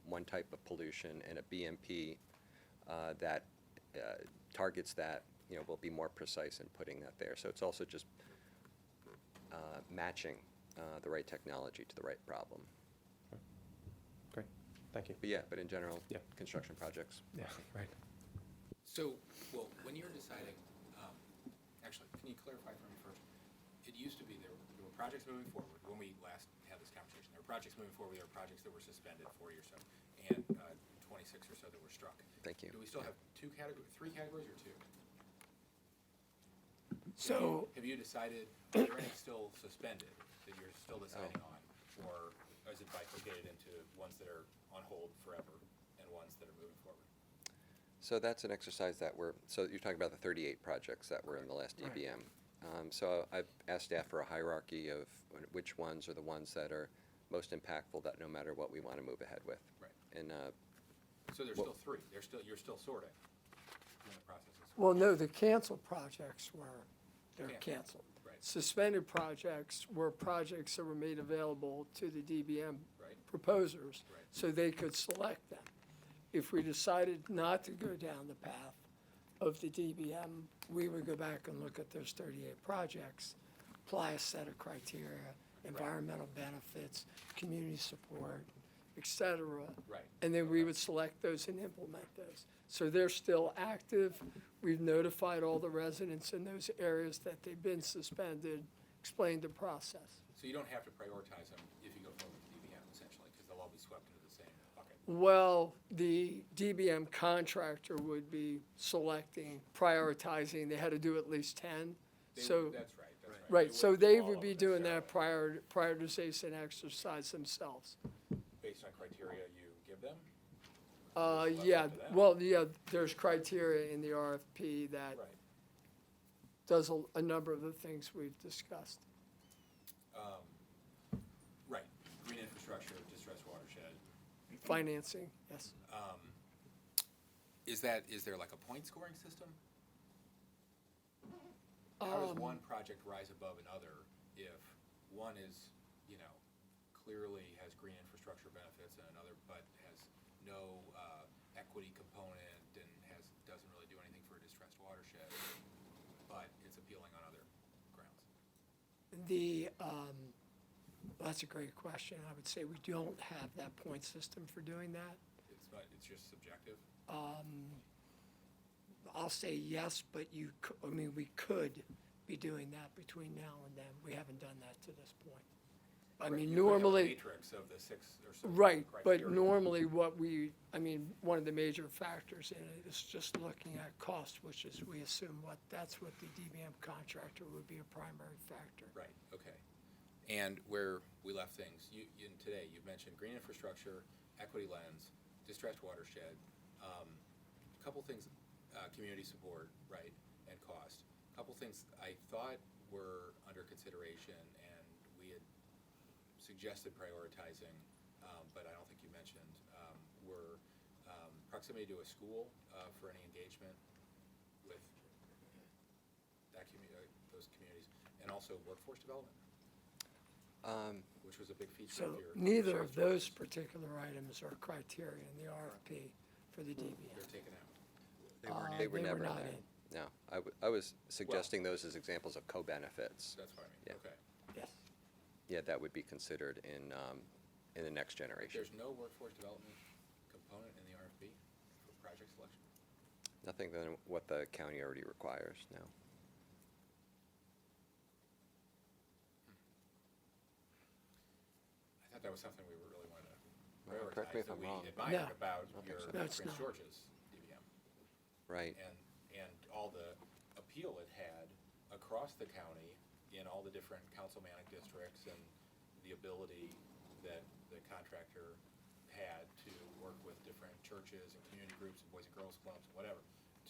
one type of pollution and a BMP that targets that, we'll be more precise in putting that there. So it's also just matching the right technology to the right problem. Great, thank you. But in general, Yeah. construction projects. Yeah, right. So, well, when you're deciding, actually, can you clarify for me first? It used to be there were projects moving forward, when we last had this conversation, there were projects moving forward, there were projects that were suspended 40 or so, and 26 or so that were struck. Thank you. Do we still have three categories or two? So, Have you decided, are there any still suspended that you're still deciding on? Or is it bifurcated into ones that are on hold forever and ones that are moving forward? So that's an exercise that so you're talking about the 38 projects that were in the last DBM. So I've asked staff for a hierarchy of which ones are the ones that are most impactful, that no matter what we want to move ahead with. Right. And So there's still three, you're still sorting in the process. well, no, the canceled projects they're Canceled, canceled. right. Suspended projects were projects that were made available to the DBM Right. proposers, Right. so they could select them. If we decided not to go down the path of the DBM, we would go back and look at those 38 projects, apply a set of criteria, environmental benefits, community support, et cetera. Right. And then we would select those and implement those. So they're still active. We've notified all the residents in those areas that they've been suspended, explained the process. So you don't have to prioritize them if you go forward with DBM, essentially, because they'll all be swept into the same bucket. Well, the DBM contractor would be selecting, prioritizing, they had to do at least 10. So, That's right, that's right. right, so wouldn't they do all would of be them doing that necessarily. prioritization exercise themselves. Based on criteria you give them? Yeah, up to them. well, yeah, there's criteria in the RFP that Right. does a number of the things we've discussed. Right, green infrastructure, distressed watershed. Financing, yes. Is there like a point scoring system? How does one project rise above another if one is, clearly has green infrastructure benefits and another but has no equity component and doesn't really do anything for a distressed watershed, but it's appealing on other grounds? That's a great question. I would say we don't have that point system for doing that. It's just subjective? I'll say yes, but we could be doing that between now and then. We haven't done that to this point. I mean, You put out a normally, matrix of the 6 or so right, but criteria. normally one of the major factors in it is just looking at cost, which is, we assume that's what the DBM contractor would be a primary factor. Right, okay. And where we left things, today, you've mentioned green infrastructure, equity lens, distressed watershed, a couple things, community support, right, and cost. A couple things I thought were under consideration, and we had suggested prioritizing, but I don't think you mentioned, were proximity to a school for any engagement with that those communities, and also workforce development, which was a big feature So of your. neither of shared those services. particular items are criteria in the RFP for the DBM. They're taken out. They were never not in in. there. No, I was suggesting those as examples of co-benefits. That's what I mean, Yeah. okay. Yes. Yeah, that would be considered in the next generation. There's no workforce development component in the RFP for project selection? Nothing than what the county already requires now. I thought that was something we really wanted to Well, prioritize. correct me if that I'm we wrong. admired No. about I don't your think so. No, it's Prince not. George's DBM. Right. And all the appeal it had across the county in all the different councilmanic districts, and the ability that the contractor had to work with different churches and community groups and boys and girls clubs and whatever,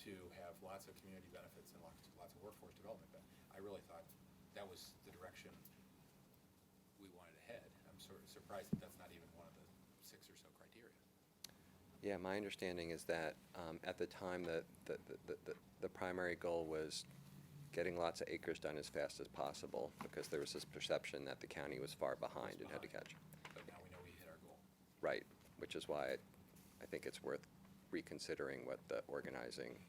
to have lots of community benefits and lots of workforce development. But I really thought that was the direction we wanted to head. I'm sort of surprised that that's not even one of the 6 or so criteria. Yeah, my understanding is that at the time, the primary goal was getting lots of acres done as fast as possible, because there was this perception that the county was far behind and had to catch. But now we know we hit our goal. Right, which is why I think it's worth reconsidering what the organizing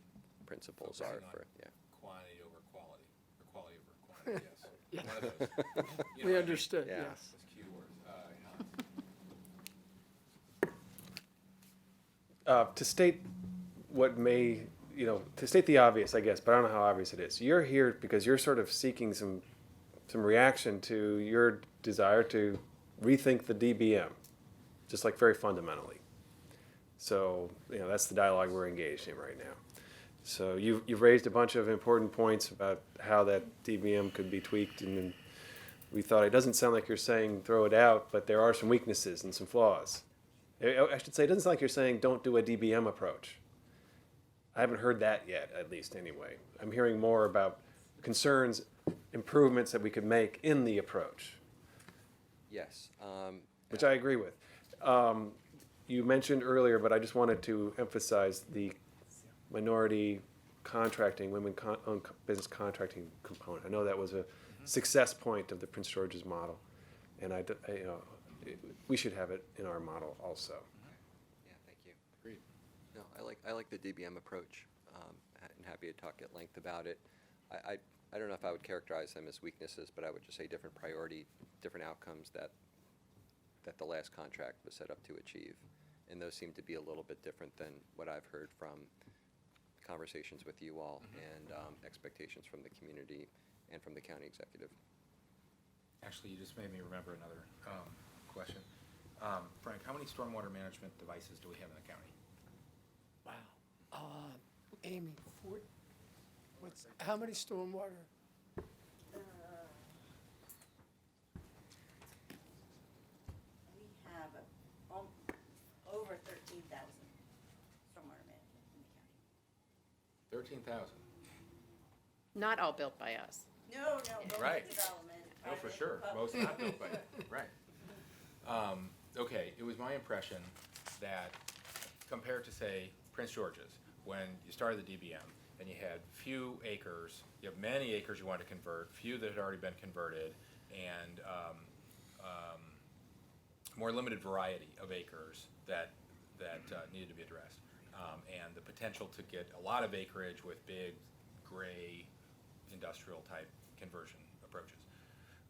principles are Focusing on for, yeah. Quantity over quality, or quality over quantity, yes. Yeah. One of those. You know We what I mean? understood, Yeah. yes. Those key words. To state what may, to state the obvious, I guess, but I don't know how obvious it is. You're here because you're sort of seeking some reaction to your desire to rethink the DBM, just like very fundamentally. So, that's the dialogue we're engaged in right now. So you've raised a bunch of important points about how that DBM could be tweaked, and then we thought it doesn't sound like you're saying throw it out, but there are some weaknesses and some flaws. I should say, it doesn't sound like you're saying don't do a DBM approach. I haven't heard that yet, at least anyway. I'm hearing more about concerns, improvements that we could make in the approach, Yes. which I agree with. You mentioned earlier, but I just wanted to emphasize the minority contracting, women-owned business contracting component. I know that was a success point of the Prince George's model, and we should have it in our model also. Yeah, thank you. Agreed. No, I like the DBM approach, and happy to talk at length about it. I don't know if I would characterize them as weaknesses, but I would just say different priority, different outcomes that the last contract was set up to achieve. And those seem to be a little bit different than what I've heard from conversations with you all and expectations from the community and from the county executive. Actually, you just made me remember another question. Frank, how many stormwater management devices do we have in the county? Wow. Amy, how many stormwater? We have over 13,000 stormwater management in the county. 13,000. Not all built by us. No, Right. development. No, for private, sure. public. Most not built by, right. Okay, it was my impression that compared to, say, Prince George's, when you started the DBM and you had few acres, you have many acres you want to convert, few that had already been converted, and more limited variety of acres that needed to be addressed. And the potential to get a lot of acreage with big, gray, industrial-type conversion approaches.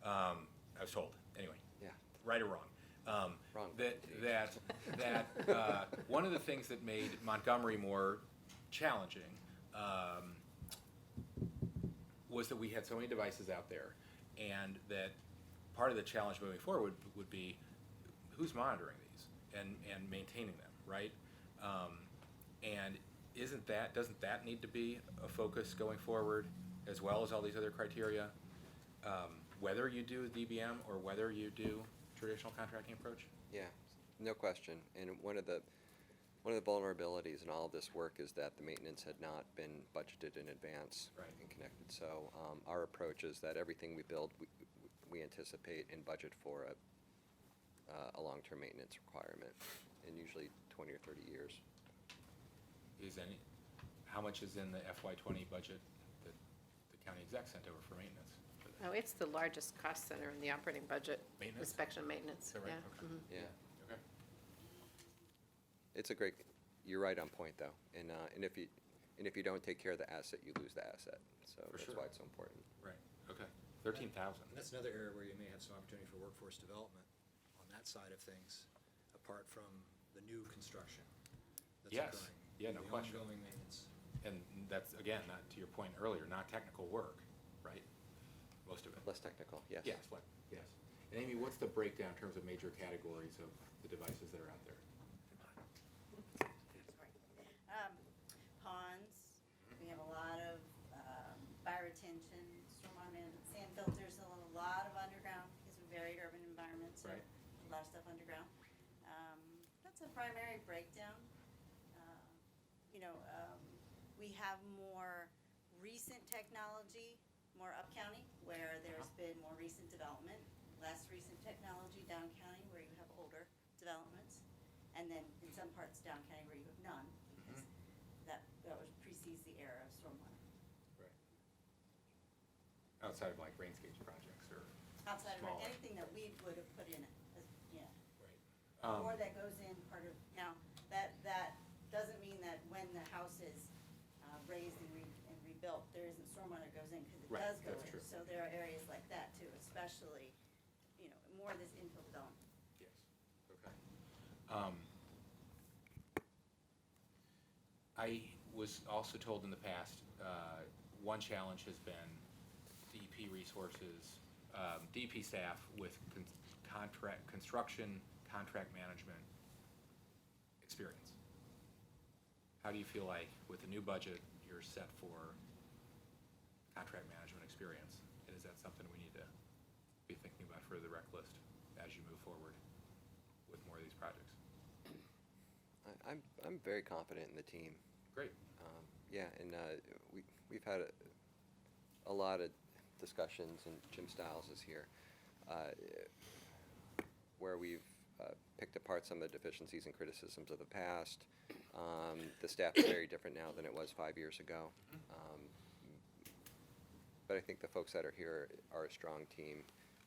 I was told, anyway. Yeah. Right or wrong. Wrong. That one of the things that made Montgomery more challenging was that we had so many devices out there, and that part of the challenge moving forward would be who's monitoring these and maintaining them, right? And doesn't that need to be a focus going forward, as well as all these other criteria? whether you do DBM or whether you do traditional contracting approach? Yeah, no question. And one of the vulnerabilities in all of this work is that the maintenance had not been budgeted in advance Right. and connected. So our approach is that everything we build, we anticipate and budget for a long-term maintenance requirement, and usually 20 or 30 years. How much is in the FY20 budget that the county exec sent over for maintenance? for that? No, it's the largest cost center in the operating budget. Maintenance? Inspection and maintenance, Is that right? yeah. Okay. Mhm. Yeah, Okay. it's a great. You're right on point though, and if you don't take care of the asset, you lose the asset. So For that's sure. why it's so important. Right, okay. 13,000. And that's another area where you may have some opportunity for workforce development on that side of things, apart from the new construction that's Yes. occurring. Yeah, no question. The ongoing maintenance. And that's, again, not to your point earlier, not technical work, right? Most of it. Less technical, yes. Yes, yes. And Amy, what's the breakdown in terms of major categories of the devices that are out there? Ponds, we have a lot of fire retention, stormwater management, sand filters, a lot of underground, because we're very urban environment, so Right. a lot of stuff underground. That's a primary breakdown. We have more recent technology, more up county, where there's been more recent development, less recent technology down county, where you have older developments, and then in some parts down county where you have none, because that precedes the era of stormwater. Right. Outside of like Rainscapes projects or Outside of smaller. anything that we would have put in it, yeah. Right. Or that goes in part of, now, that doesn't mean that when the house is raised and rebuilt, there isn't stormwater that goes in, because it Right, does go that's in. true. So there are areas like that too, especially, more of this infill development. Yes, okay. I was also told in the past, one challenge has been DEP resources, DEP staff with construction, contract management experience. How do you feel like with the new budget, you're set for contract management experience? And is that something we need to be thinking about for the rec list as you move forward with more of these projects? I'm very confident in the team. Great. Yeah, and we've had a lot of discussions, and Jim Stiles is here, where we've picked apart some of the deficiencies and criticisms of the past. The staff is very different now than it was 5 years ago. But I think the folks that are here are a strong team,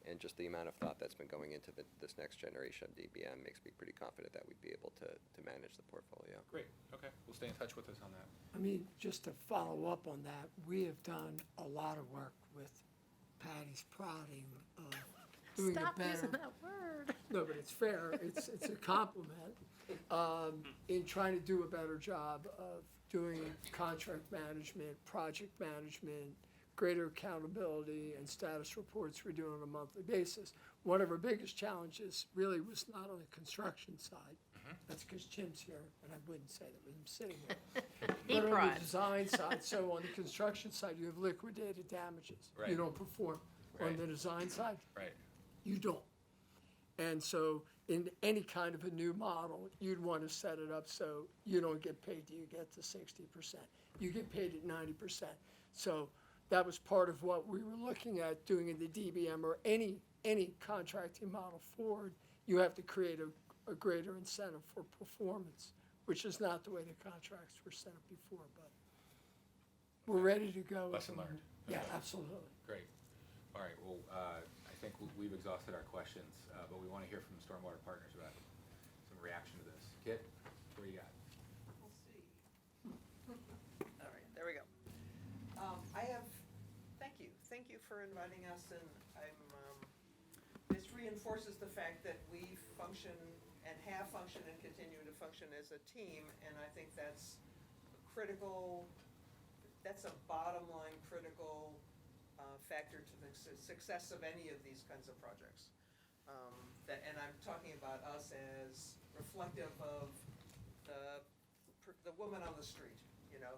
and just the amount of thought that's been going into this next generation of DBM makes me pretty confident that we'd be able to manage the portfolio. Great, okay. We'll stay in touch with us on that. I mean, just to follow up on that, we have done a lot of work with Patty's prodding of doing a Stop better. using that word. No, but it's fair, it's a compliment, in trying to do a better job of doing contract management, project management, greater accountability and status reports we do on a monthly basis. One of our biggest challenges really was not on the construction side. That's because Jim's here, and I wouldn't say that with him sitting here. He But on the prods. design side, so on the construction side, you have liquidated damages. Right. You don't perform. On Right. the design side, Right. you don't. And so in any kind of a new model, you'd want to set it up so you don't get paid till you get to 60%. You get paid at 90%. So that was part of what we were looking at doing in the DBM or any contracting model forward. You have to create a greater incentive for performance, which is not the way the contracts were set up before, but we're ready to go. Lesson learned. Yeah, Okay. absolutely. Great. All right, well, I think we've exhausted our questions, but we want to hear from the Stormwater Partners about some reaction to this. Kit, what do you got? We'll see. All right, there we go. Thank you for inviting us, and this reinforces the fact that we function and have functioned and continue to function as a team, and I think that's critical, that's a bottom line critical factor to the success of any of these kinds of projects. And I'm talking about us as reflective of the woman on the street,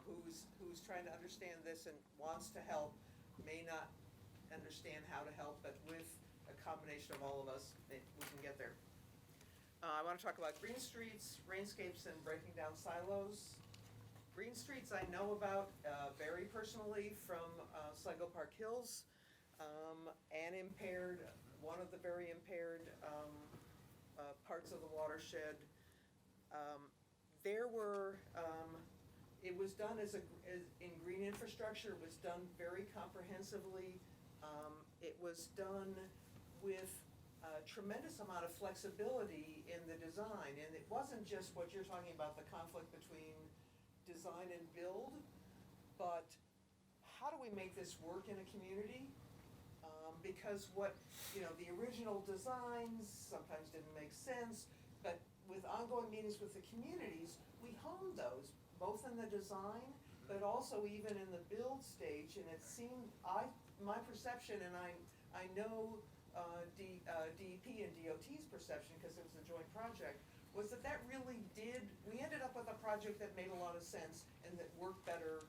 who's trying to understand this and wants to help, may not understand how to help, but with a combination of all of us, we can get there. I want to talk about green streets, rainscapes, and breaking down silos. Green streets I know about very personally from Sligo Park Hills, and impaired, one of the very impaired parts of the watershed. There were, it was done as in green infrastructure, it was done very comprehensively. It was done with a tremendous amount of flexibility in the design, and it wasn't just what you're talking about, the conflict between design and build, but how do we make this work in a community? Because the original designs sometimes didn't make sense, but with ongoing meetings with the communities, we honed those, both in the design, but also even in the build stage, and it seemed, my perception, and I know DEP and DOT's perception, because it was a joint project, was that really we ended up with a project that made a lot of sense and that worked better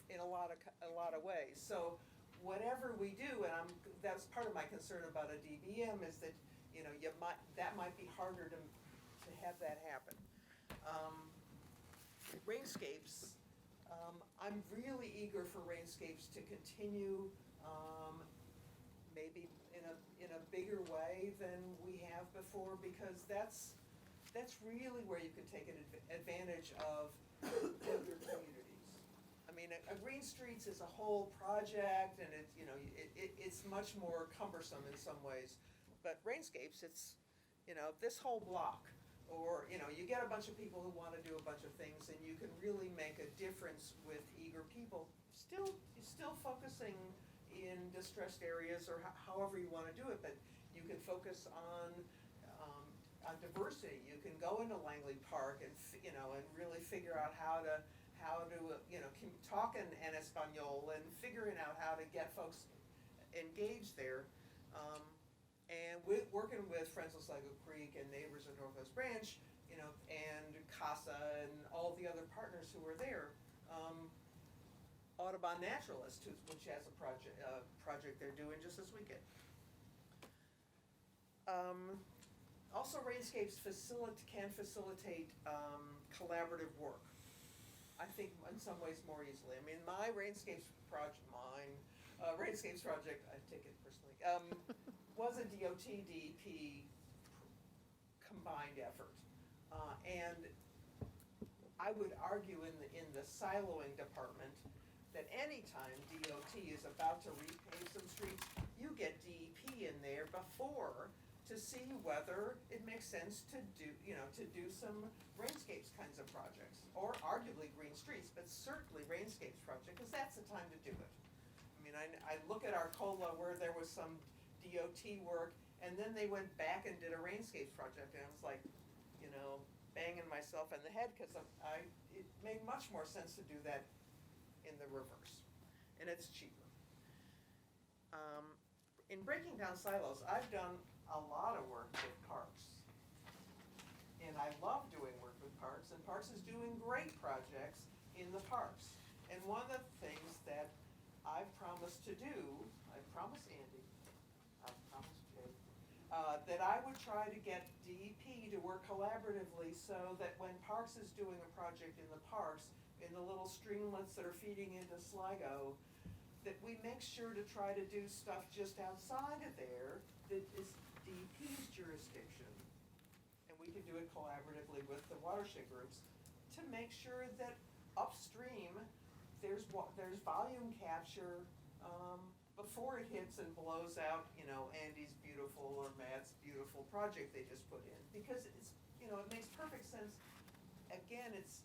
in a lot of ways. So whatever we do, and that's part of my concern about a DBM, is that that might be harder to have that happen. Rainscapes, I'm really eager for rainscapes to continue, maybe in a bigger way than we have before, because that's really where you can take an advantage of other communities. I mean, a green streets is a whole project, and it's much more cumbersome in some ways. But rainscapes, it's this whole block, or you get a bunch of people who want to do a bunch of things, and you can really make a difference with eager people. Still focusing in distressed areas, or however you want to do it, but you can focus on diversity. You can go into Langley Park and and really figure out how to talk in Espanol, and figuring out how to get folks engaged there. And working with Friends of Sligo Creek and Neighbors of Northwest Branch, and CASA and all the other partners who were there. Audubon Naturalist, which has a project they're doing just this weekend. Also, rainscapes can facilitate collaborative work, I think, in some ways more easily. I mean, my rainscapes project, I take it personally, was a DOT-DEP combined effort. And I would argue in the siloing department that anytime DOT is about to repave some streets, you get DEP in there before to see whether it makes sense to do some rainscapes kinds of projects, or arguably green streets, but certainly rainscapes project, because that's the time to do it. I mean, I look at our COLA where there was some DOT work, and then they went back and did a rainscapes project, and I was like, banging myself in the head, because it made much more sense to do that in the reverse, and it's cheaper. In breaking down silos, I've done a lot of work with parks, and I love doing work with parks, and Parks is doing great projects in the parks. And one of the things that I've promised to do, I promised Andy, I promised Jay, that I would try to get DEP to work collaboratively, so that when Parks is doing a project in the parks, in the little streamlets that are feeding into Sligo, that we make sure to try to do stuff just outside of there that is DEP's jurisdiction. And we can do it collaboratively with the watershed groups to make sure that upstream there's volume capture before it hits and blows out, Andy's beautiful or Matt's beautiful project they just put in. Because it makes perfect sense. Again, it's,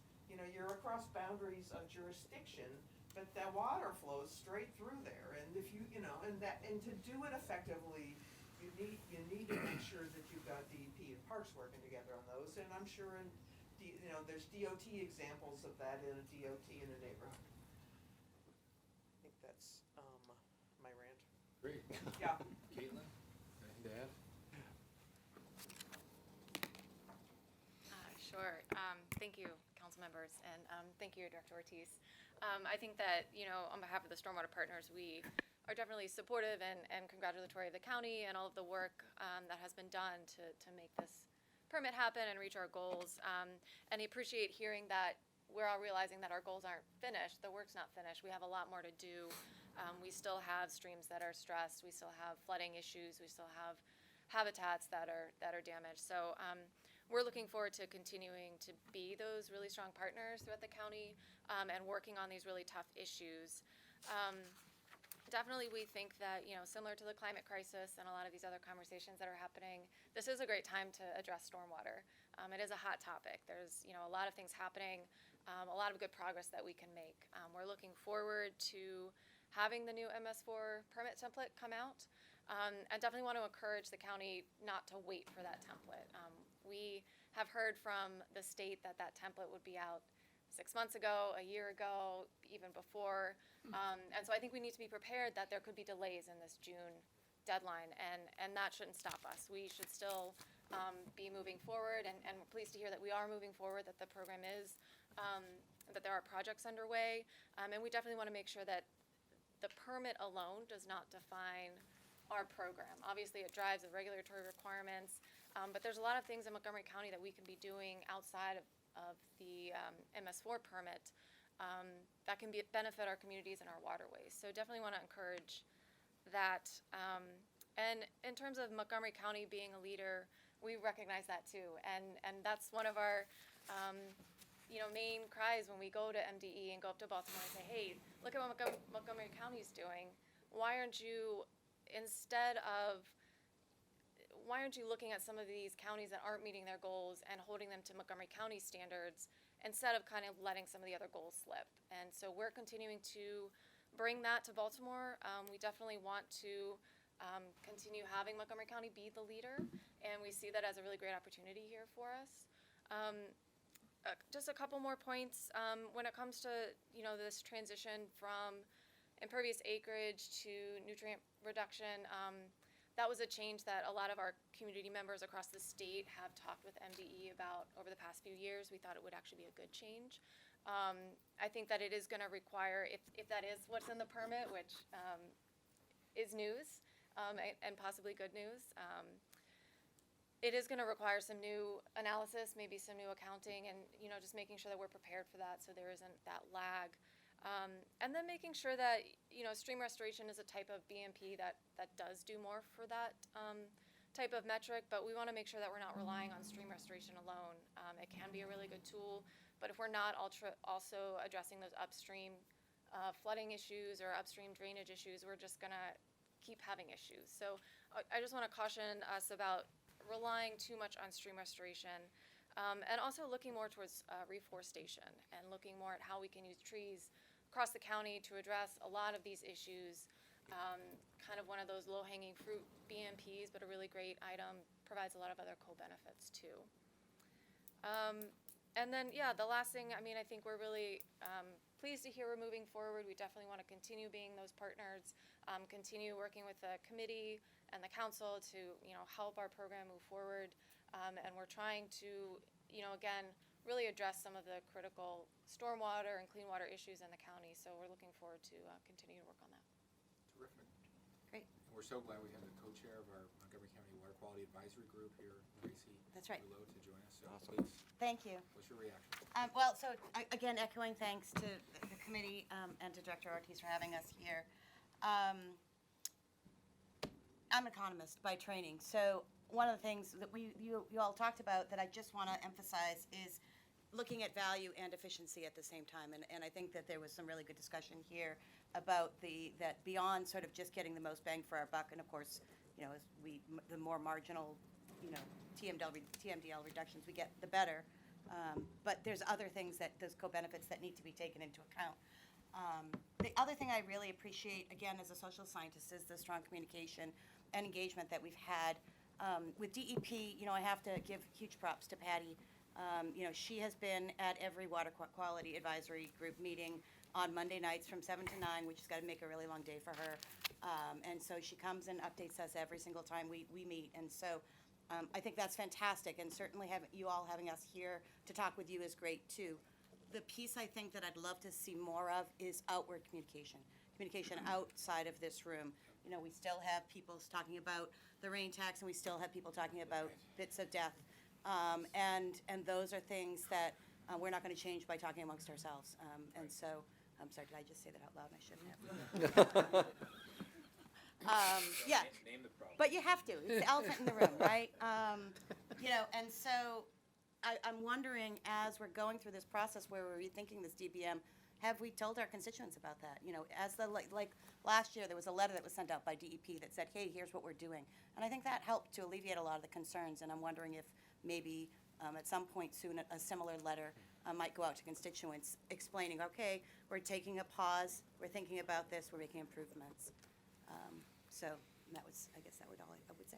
you're across boundaries of jurisdiction, but that water flows straight through there. And if and to do it effectively, you need to make sure that you've got DEP and Parks working together on those. And I'm sure there's DOT examples of that in a DOT in a neighborhood. I think that's my rant. Great. Yeah. Caitlin, anything to add? Sure. Thank you, council members, and thank you, Director Ortiz. I think that, on behalf of the Stormwater Partners, we are definitely supportive and congratulatory of the county and all of the work that has been done to make this permit happen and reach our goals. And I appreciate hearing that we're all realizing that our goals aren't finished. The work's not finished. We have a lot more to do. We still have streams that are stressed. We still have flooding issues. We still have habitats that are damaged. So we're looking forward to continuing to be those really strong partners throughout the county and working on these really tough issues. Definitely, we think that, similar to the climate crisis and a lot of these other conversations that are happening, this is a great time to address stormwater. It is a hot topic. There's, a lot of things happening, a lot of good progress that we can make. We're looking forward to having the new MS4 permit template come out, and definitely want to encourage the county not to wait for that template. We have heard from the state that template would be out 6 months ago, a year ago, even before. And so I think we need to be prepared that there could be delays in this June deadline, and that shouldn't stop us. We should still be moving forward, and we're pleased to hear that we are moving forward, that the program is, that there are projects underway. And we definitely want to make sure that the permit alone does not define our program. Obviously, it drives the regulatory requirements, but there's a lot of things in Montgomery County that we can be doing outside of the MS4 permit that can benefit our communities and our waterways. So definitely want to encourage that. And in terms of Montgomery County being a leader, we recognize that too. And that's one of our main cries when we go to MDE and go up to Baltimore and say, hey, look at what Montgomery County's doing. Why aren't you looking at some of these counties that aren't meeting their goals and holding them to Montgomery County standards instead of kind of letting some of the other goals slip? And so we're continuing to bring that to Baltimore. We definitely want to continue having Montgomery County be the leader, and we see that as a really great opportunity here for us. Just a couple more points. When it comes to this transition from impervious acreage to nutrient reduction, that was a change that a lot of our community members across the state have talked with MDE about over the past few years. We thought it would actually be a good change. I think that it is going to require, if that is what's in the permit, which is news and possibly good news, it is going to require some new analysis, maybe some new accounting, and just making sure that we're prepared for that so there isn't that lag. And then making sure that stream restoration is a type of BMP that does do more for that type of metric, but we want to make sure that we're not relying on stream restoration alone. It can be a really good tool, but if we're not also addressing those upstream flooding issues or upstream drainage issues, we're just going to keep having issues. So I just want to caution us about relying too much on stream restoration, and also looking more towards reforestation and looking more at how we can use trees across the county to address a lot of these issues. Kind of one of those low-hanging fruit BMPs, but a really great item, provides a lot of other co-benefits too. And then, the last thing, I think we're really pleased to hear we're moving forward. We definitely want to continue being those partners, continue working with the committee and the council to, help our program move forward. And we're trying to, again, really address some of the critical stormwater and clean water issues in the county. So we're looking forward to continuing to work on that. Terrific. Great. And we're so glad we have the co-chair of our Montgomery County Water Quality Advisory Group here, Tracy. That's right. Below to join us. So Awesome. please, Thank you. what's your reaction? Well, so again, echoing thanks to the committee and to Director Ortiz for having us here. I'm an economist by training, so one of the things that you all talked about that I just want to emphasize is looking at value and efficiency at the same time. And I think that there was some really good discussion here about that beyond sort of just getting the most bang for our buck, and of course, as the more marginal, TMDL reductions we get, the better. But there's other things those co-benefits that need to be taken into account. The other thing I really appreciate, again, as a social scientist, is the strong communication and engagement that we've had. With DEP, I have to give huge props to Patty. She has been at every water quality advisory group meeting on Monday nights from 7 to 9, which has got to make a really long day for her. And so she comes and updates us every single time we meet. And so I think that's fantastic. And certainly having us here to talk with you is great too. The piece I think that I'd love to see more of is outward communication. communication outside of this room. You know, we still have people talking about the rain tax, and we still have people talking about bits of death. And those are things that we're not going to change by talking amongst ourselves. And so, I'm sorry, did I just say that out loud? I shouldn't have. Yeah. Name the problem. But you have to. It's the elephant in the room, right? You know, and so I'm wondering, as we're going through this process where we're rethinking this DBM, have we told our constituents about that? You know, as the, like last year, there was a letter that was sent out by DEP that said, hey, here's what we're doing. And I think that helped to alleviate a lot of the concerns, and I'm wondering if maybe at some point soon a similar letter might go out to constituents explaining, okay, we're taking a pause, we're thinking about this, we're making improvements. So that was, I guess that would all I would say.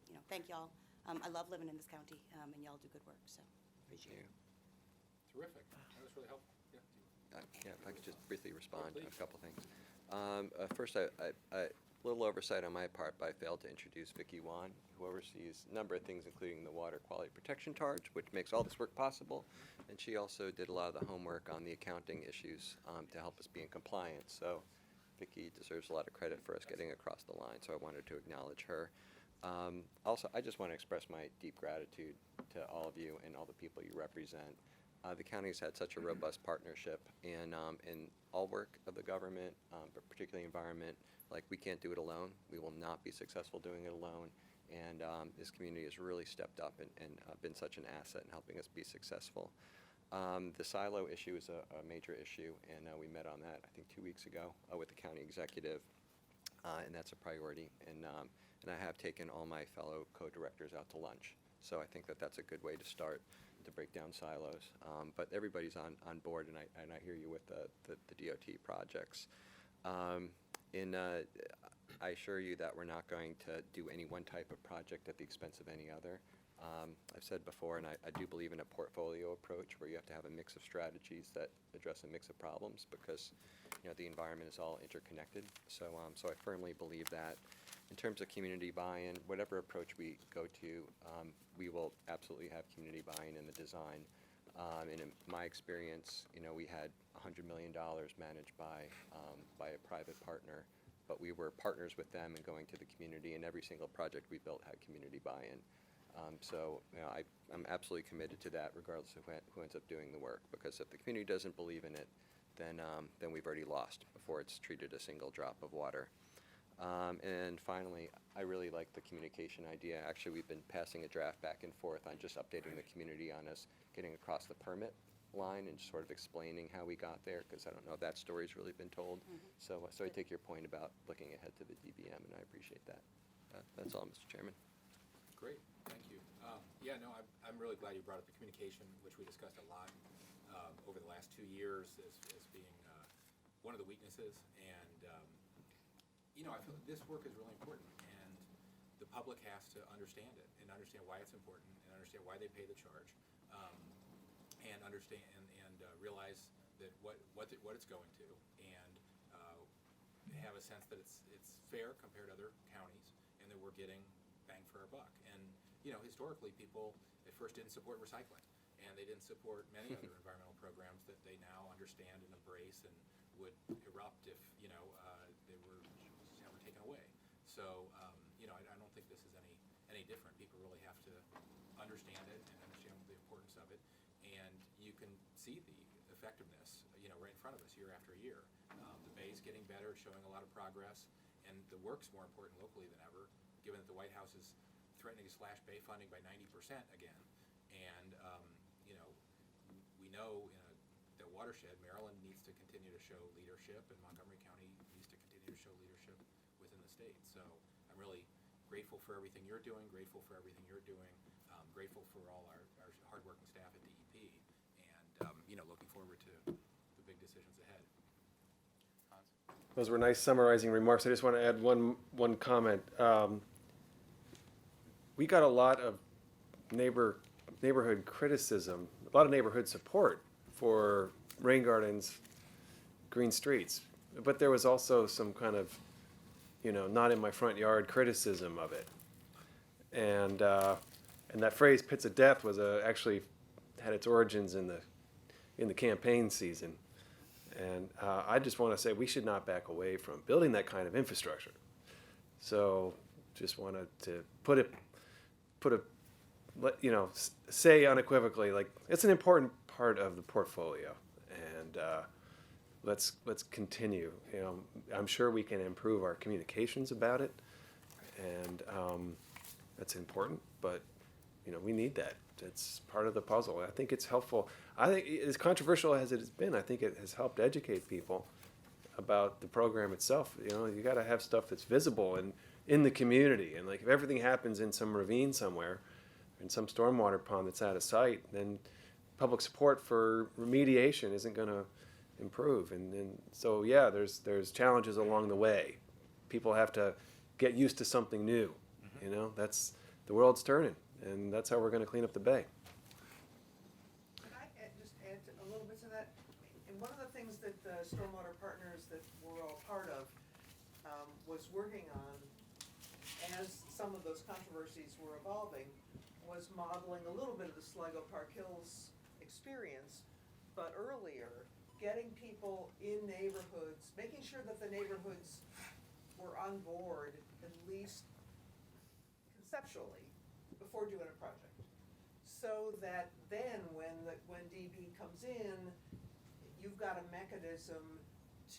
You know, thank y'all. I love living in this county, and y'all do good work, so appreciate it. Terrific. That was really helpful. Yeah. Yeah, if I could just briefly respond to a couple things. First, a little oversight on my part, but I failed to introduce Vicki Wan, who oversees a number of things, including the water quality protection charge, which makes all this work possible. And she also did a lot of the homework on the accounting issues to help us be in compliance. So Vicki deserves a lot of credit for us getting across the line, so I wanted to acknowledge her. Also, I just want to express my deep gratitude to all of you and all the people you represent. The county's had such a robust partnership in all work of the government, but particularly environment. Like, we can't do it alone. We will not be successful doing it alone. And this community has really stepped up and been such an asset in helping us be successful. The silo issue is a major issue, and we met on that, I think, 2 weeks ago with the county executive, and that's a priority. And I have taken all my fellow co-directors out to lunch. So I think that that's a good way to start to break down silos. But everybody's on board, and I hear you with the DOT projects. I assure you that we're not going to do any one type of project at the expense of any other. I've said before, and I do believe in a portfolio approach where you have to have a mix of strategies that address a mix of problems, because the environment is all interconnected. So I firmly believe that. In terms of community buy-in, whatever approach we go to, we will absolutely have community buy-in in the design. And in my experience, we had $100 million managed by a private partner, but we were partners with them and going to the community, and every single project we built had community buy-in. So I'm absolutely committed to that, regardless of who ends up doing the work, because if the community doesn't believe in it, then we've already lost before it's treated a single drop of water. And finally, I really like the communication idea. Actually, we've been passing a draft back and forth on just updating the community on us getting across the permit line and just sort of explaining how we got there, because I don't know if that story's really been told. So I take your point about looking ahead to the DBM, and I appreciate that. That's all, Mr. Chairman. Great, thank you. Yeah, no, I'm really glad you brought up the communication, which we discussed a lot over the last 2 years as being one of the weaknesses. And I feel that this work is really important, and the public has to understand it and understand why it's important and understand why they pay the charge, and understand and realize that what it's going to, and have a sense that it's fair compared to other counties, and that we're getting bang for our buck. And historically, people at first didn't support recycling, and they didn't support many other environmental programs that they now understand and embrace and would erupt if they were taken away. So I don't think this is any different. People really have to understand it and understand the importance of it, and you can see the effectiveness right in front of us year after year. The Bay's getting better, showing a lot of progress, and the work's more important locally than ever, given that the White House is threatening to slash Bay funding by 90% again. And we know that watershed, Maryland needs to continue to show leadership, and Montgomery County needs to continue to show leadership within the state. So I'm really grateful for everything you're doing, grateful for everything you're doing, grateful for all our hardworking staff at DEP, and looking forward to the big decisions ahead. Hans? Those were nice summarizing remarks. I just want to add one comment. We got a lot of neighborhood criticism, a lot of neighborhood support for rain gardens, green streets, but there was also some kind of, not in my front yard criticism of it. And that phrase "pits of death" was actually had its origins in the campaign season, And I just want to say we should not back away from building that kind of infrastructure. So just wanted to say unequivocally, like, it's an important part of the portfolio, and let's continue. I'm sure we can improve our communications about it, and that's important. But we need that. It's part of the puzzle. I think it's helpful. I think, as controversial as it has been, I think it has helped educate people about the program itself. You got to have stuff that's visible and in the community. And like, if everything happens in some ravine somewhere, in some stormwater pond that's out of sight, then public support for remediation isn't going to improve. And so, yeah, there's challenges along the way. People have to get used to something new. That's the world's turning, and that's how we're going to clean up the bay. Can I just add a little bit to that? And one of the things that the Stormwater Partners that we're all part of was working on as some of those controversies were evolving was modeling a little bit of the Sligo Park Hills experience, but earlier, getting people in neighborhoods, making sure that the neighborhoods were on board, at least conceptually, before doing a project. So that then when DEP comes in, you've got a mechanism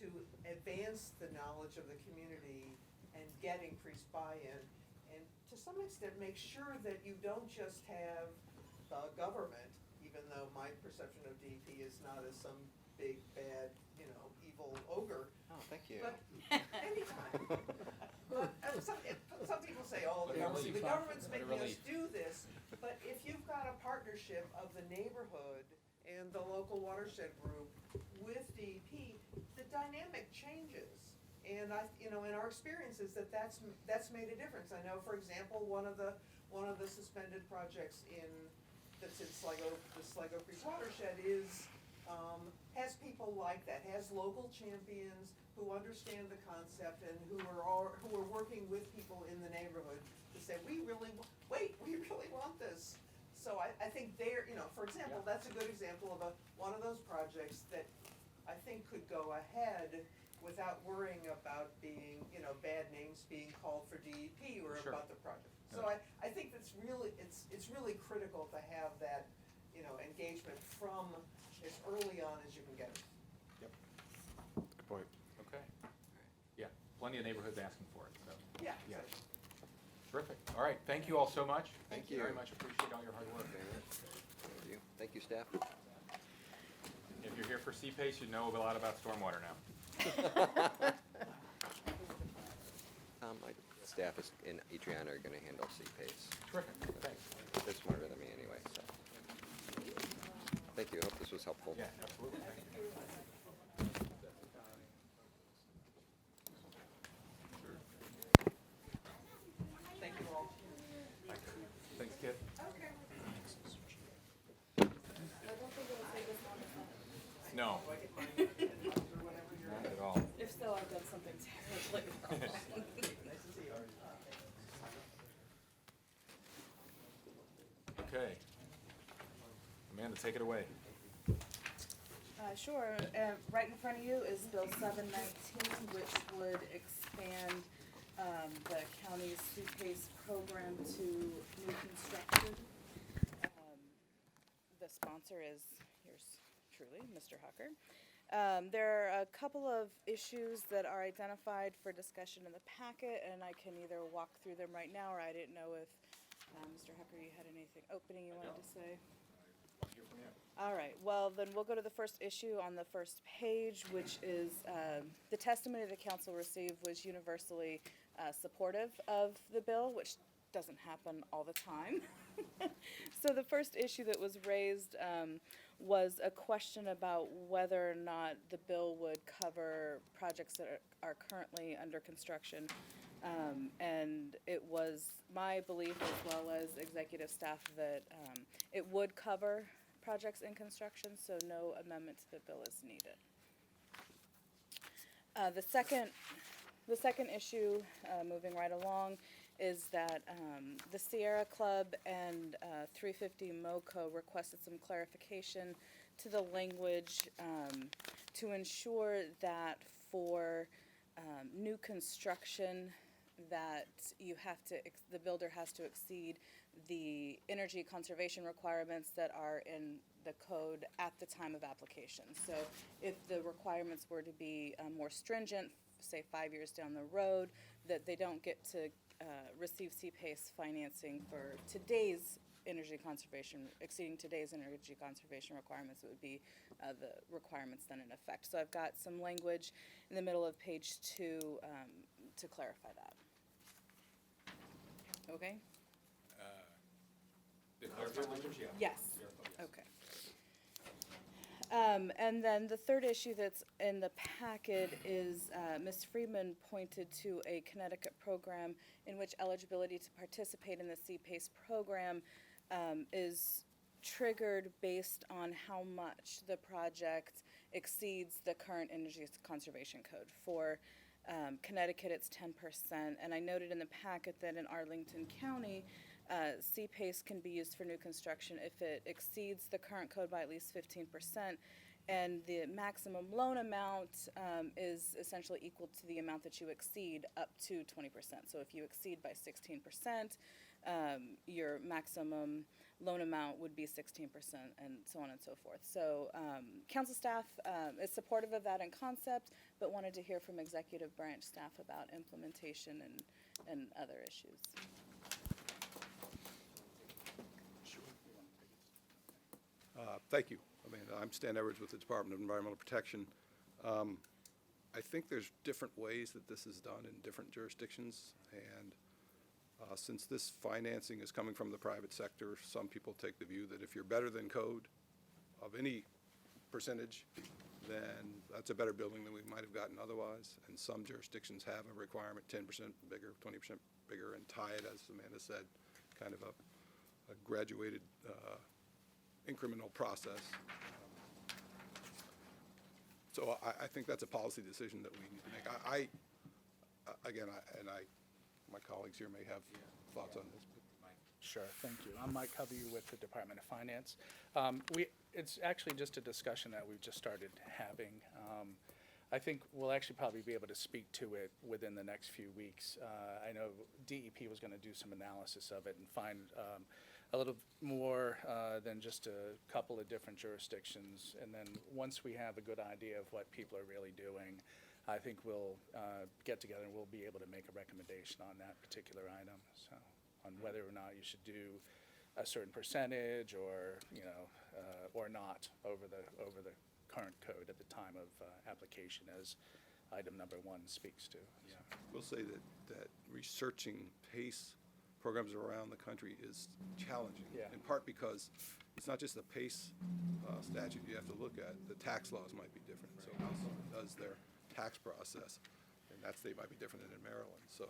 to advance the knowledge of the community and get increased buy-in, and to some extent make sure that you don't just have the government, even though my perception of DEP is not as some big, bad, evil ogre. Oh, thank you. But anytime. But some people say, oh, the government's making us do this, but if you've got a partnership of the neighborhood and the local watershed group with DEP, the dynamic changes. And in our experience is that's made a difference. I know, for example, one of the suspended projects that's in Sligo, the Sligo Creek watershed has people like that, has local champions who understand the concept and who are working with people in the neighborhood to say, we really want this. So I think for example, that's a good example of one of those projects that I think could go ahead without worrying about being, bad names being called for DEP or Sure. about the project. So I think it's really critical to have that, engagement from as early on as you can get it. Good point. Okay. Yeah, plenty of neighborhoods asking for it, so. Yeah. Yeah. Terrific. All right, thank you all so much. Thank you. Very much appreciate all your hard work. Thank you. Thank you, staff. If you're here for CPACE, you know a lot about stormwater now. My staff in Adriana are going to handle CPACE. Terrific, thanks. They're smarter than me anyway, so. Thank you. I hope this was helpful. Yeah, absolutely. Thank you all. Thanks, Kit. No. Not at all. If so, I've done something terribly wrong. Okay. Amanda, take it away. Sure. Right in front of you is Bill 719, which would expand the county's CPACE program to new construction. The sponsor is yours truly, Mr. Hucker. There are a couple of issues that are identified for discussion in the packet, and I can either walk through them right now, or I didn't know if, Mr. Hucker, you had anything opening you wanted to say? All right, well, then we'll go to the first issue on the first page, which is the testimony the council received was universally supportive of the bill, which doesn't happen all the time. So the first issue that was raised was a question about whether or not the bill would cover projects that are currently under construction. And it was my belief, as well as executive staff, that it would cover projects in construction, so no amendment to the bill is needed. The second issue, moving right along, is that the Sierra Club and 350 MoCo requested some clarification to the language to ensure that for new construction, that you have to, the builder has to exceed the energy conservation requirements that are in the code at the time of application. So if the requirements were to be more stringent, say 5 years down the road, that they don't get to receive CPACE financing for today's energy conservation, exceeding today's energy conservation requirements, it would be the requirements then in effect. So I've got some language in the middle of page 2 to clarify that. Okay? The clarified language, yeah. Yes. Yes. Okay. And then the third issue that's in the packet is Ms. Freeman pointed to a Connecticut program in which eligibility to participate in the CPACE program is triggered based on how much the project exceeds the current energy conservation code. For Connecticut, it's 10%, and I noted in the packet that in Arlington County, CPACE can be used for new construction if it exceeds the current code by at least 15%, and the maximum loan amount is essentially equal to the amount that you exceed up to 20%. So if you exceed by 16%, your maximum loan amount would be 16%, and so on and so forth. So council staff is supportive of that in concept, but wanted to hear from executive branch staff about implementation and other issues. Thank you, Amanda. I'm Stan Edwards with the Department of Environmental Protection. I think there's different ways that this is done in different jurisdictions, and since this financing is coming from the private sector, some people take the view that if you're better than code of any percentage, then that's a better building than we might have gotten otherwise. And some jurisdictions have a requirement 10% bigger, 20% bigger, and tie it, as Amanda said, kind of a graduated incremental process. So I think that's a policy decision that we need to make. My colleagues here may have thoughts on this. Sure, thank you. I'm Mike Hovey with the Department of Finance. It's actually just a discussion that we've just started having. I think we'll actually probably be able to speak to it within the next few weeks. I know DEP was going to do some analysis of it and find a little more than just a couple of different jurisdictions. And then once we have a good idea of what people are really doing, I think we'll get together and we'll be able to make a recommendation on that particular item. So on whether or not you should do a certain percentage or, or not over the current code at the time of application, as item number 1 speaks to. Yeah. We'll say that researching PACE programs around the country is challenging, in part because it's not just the PACE statute you have to look at. The tax laws might be different. So how someone does their tax process, and that state might be different than in Maryland. So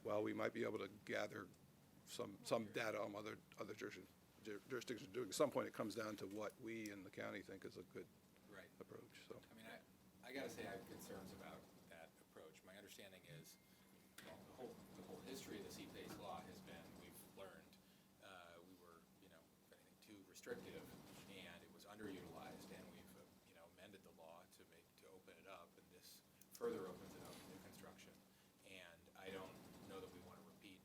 while we might be able to gather some data on other jurisdictions doing, at some point it comes down to what we in the county think is a good approach. So I mean, I got to say I have concerns about that approach. My understanding is, well, the whole history of the CPACE law has been, we've learned, we were, if anything, too restrictive, and it was underutilized, and we've, amended the law to open it up, and this further opens it up to new construction. And I don't know that we want to repeat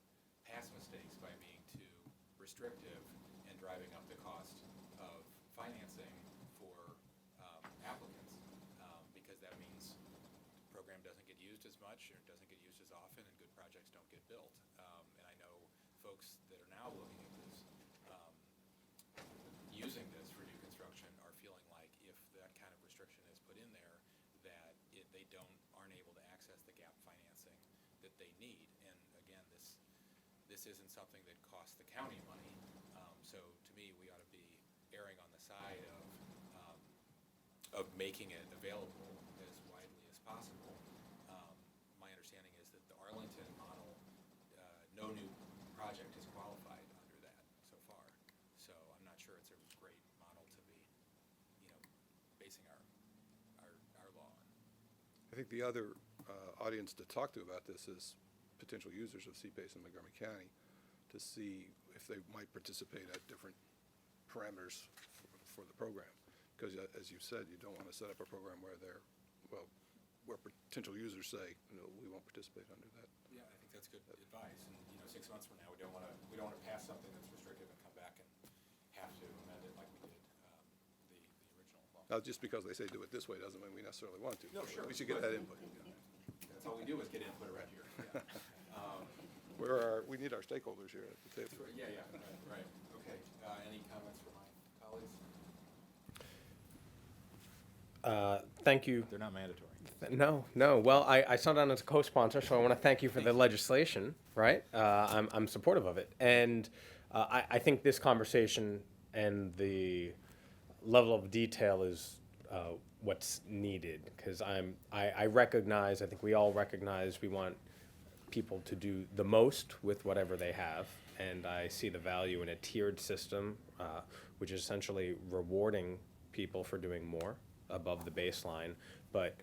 past mistakes by being too restrictive and driving up the cost of financing for applicants, because that means the program doesn't get used as much, or doesn't get used as often, and good projects don't get built. And I know folks that are now looking at this, using this for new construction, are feeling like if that kind of restriction is put in there, that they aren't able to access the gap financing that they need. And again, this isn't something that costs the county money. So to me, we ought to be erring on the side of making it available as widely as possible. My understanding is that the Arlington model, no new project has qualified under that so far. So I'm not sure it's a great model to be, basing our law on. I think the other audience to talk to about this is potential users of CPACE in Montgomery County, to see if they might participate at different parameters for the program. because as you said, you don't want to set up a program where where potential users say, we won't participate under that. Yeah, I think that's good advice. And, 6 months from now, we don't want to pass something that's restrictive and come back and have to amend it like we did the original law. Now, just because they say do it this way doesn't mean we necessarily want to. No, sure. We should get that input. That's all we do is get input around here. We need our stakeholders here at the table. Yeah, right. Okay. Any comments from my colleagues? Thank you. They're not mandatory. No. Well, I signed on as a co-sponsor, so I want to thank you for the legislation, right? I'm supportive of it. And I think this conversation and the level of detail is what's needed, because I recognize, I think we all recognize we want people to do the most with whatever they have, and I see the value in a tiered system, which is essentially rewarding people for doing more above the baseline. But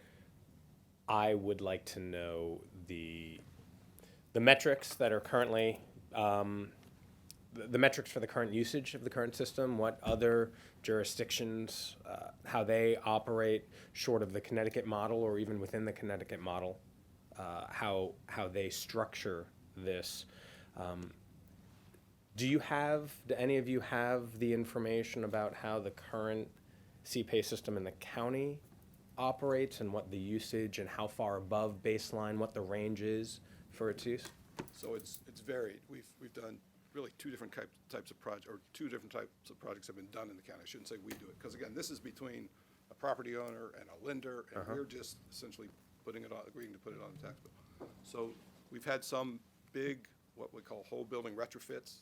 I would like to know the metrics that are currently, the metrics for the current usage of the current system, what other jurisdictions, how they operate short of the Connecticut model or even within the Connecticut model, how they structure this. Do any of you have the information about how the current CPAY system in the county operates and what the usage and how far above baseline, what the range is for its use? So it's varied. We've done really two different types of projects, or two different types of projects have been done in the county. I shouldn't say we do it, because again, this is between a property owner and a lender, and we're just essentially agreeing to put it on the tax bill. So we've had some big, what we call whole building retrofits,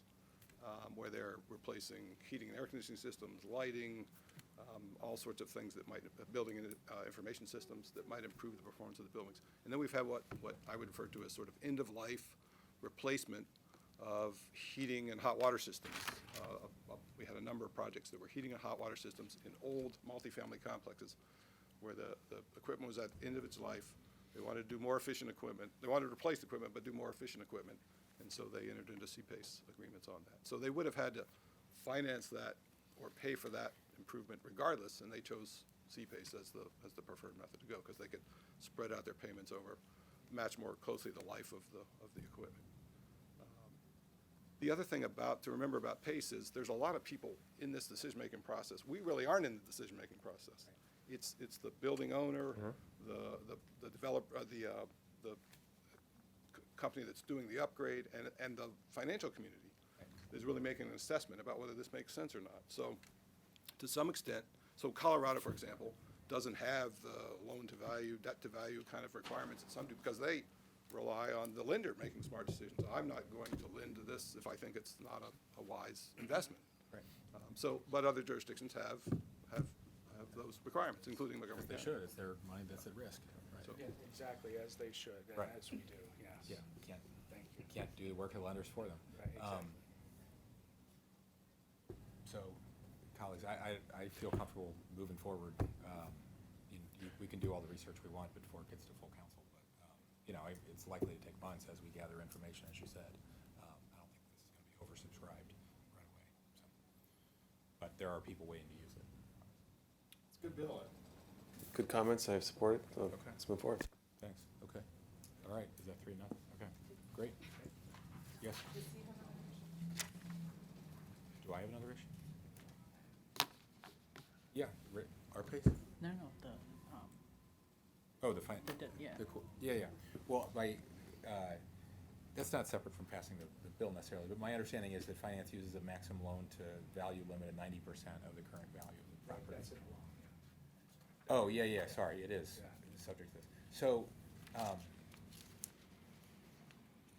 where they're replacing heating and air conditioning systems, lighting, all sorts of things that might, building information systems that might improve the performance of the buildings. And then we've had what I would refer to as sort of end-of-life replacement of heating and hot water systems. We had a number of projects that were heating and hot water systems in old multifamily complexes where the equipment was at the end of its life. They wanted to do more efficient equipment. They wanted to replace the equipment, but do more efficient equipment. And so they entered into CPACE agreements on that. So they would have had to finance that or pay for that improvement regardless, and they chose CPACE as the preferred method to go, because they could spread out their payments over, match more closely the life of the equipment. The other thing to remember about PACE is there's a lot of people in this decision-making process. We really aren't in the decision-making process. It's the building owner, the developer, the company that's doing the upgrade, and the financial community is really making an assessment about whether this makes sense or not. So to some extent, so Colorado, for example, doesn't have the loan-to-value, debt-to-value kind of requirements that some do, because they rely on the lender making smart decisions. I'm not going to lend to this if I think it's not a wise investment. Right. But other jurisdictions have those requirements, including Montgomery They County. should. It's their money that's at risk. Right. So- Yeah, exactly, as they should, and Right. as we do, yes. Yeah, can't Thank you. do the work of the lenders for them. Right, exactly. So, colleagues, I feel comfortable moving forward. We can do all the research we want before it gets to full council, but, it's likely to take months as we gather information, as you said. I don't think this is going to be oversubscribed right away. So. But there are people waiting to use it. It's a good bill. Good comments, I support it, so Okay. let's move forward. Thanks. Okay. All right. Is that 3-0? Okay. Great. Yes. Do I have another issue? Yeah. Our pace. No, Oh, the fine. yeah. Yeah. Well, that's not separate from passing the bill necessarily, but my understanding is that finance uses a maximum loan to value limit of 90% of the current value of the property. That's it. Oh, yeah, sorry, it is. Yeah. It is subject to this. So,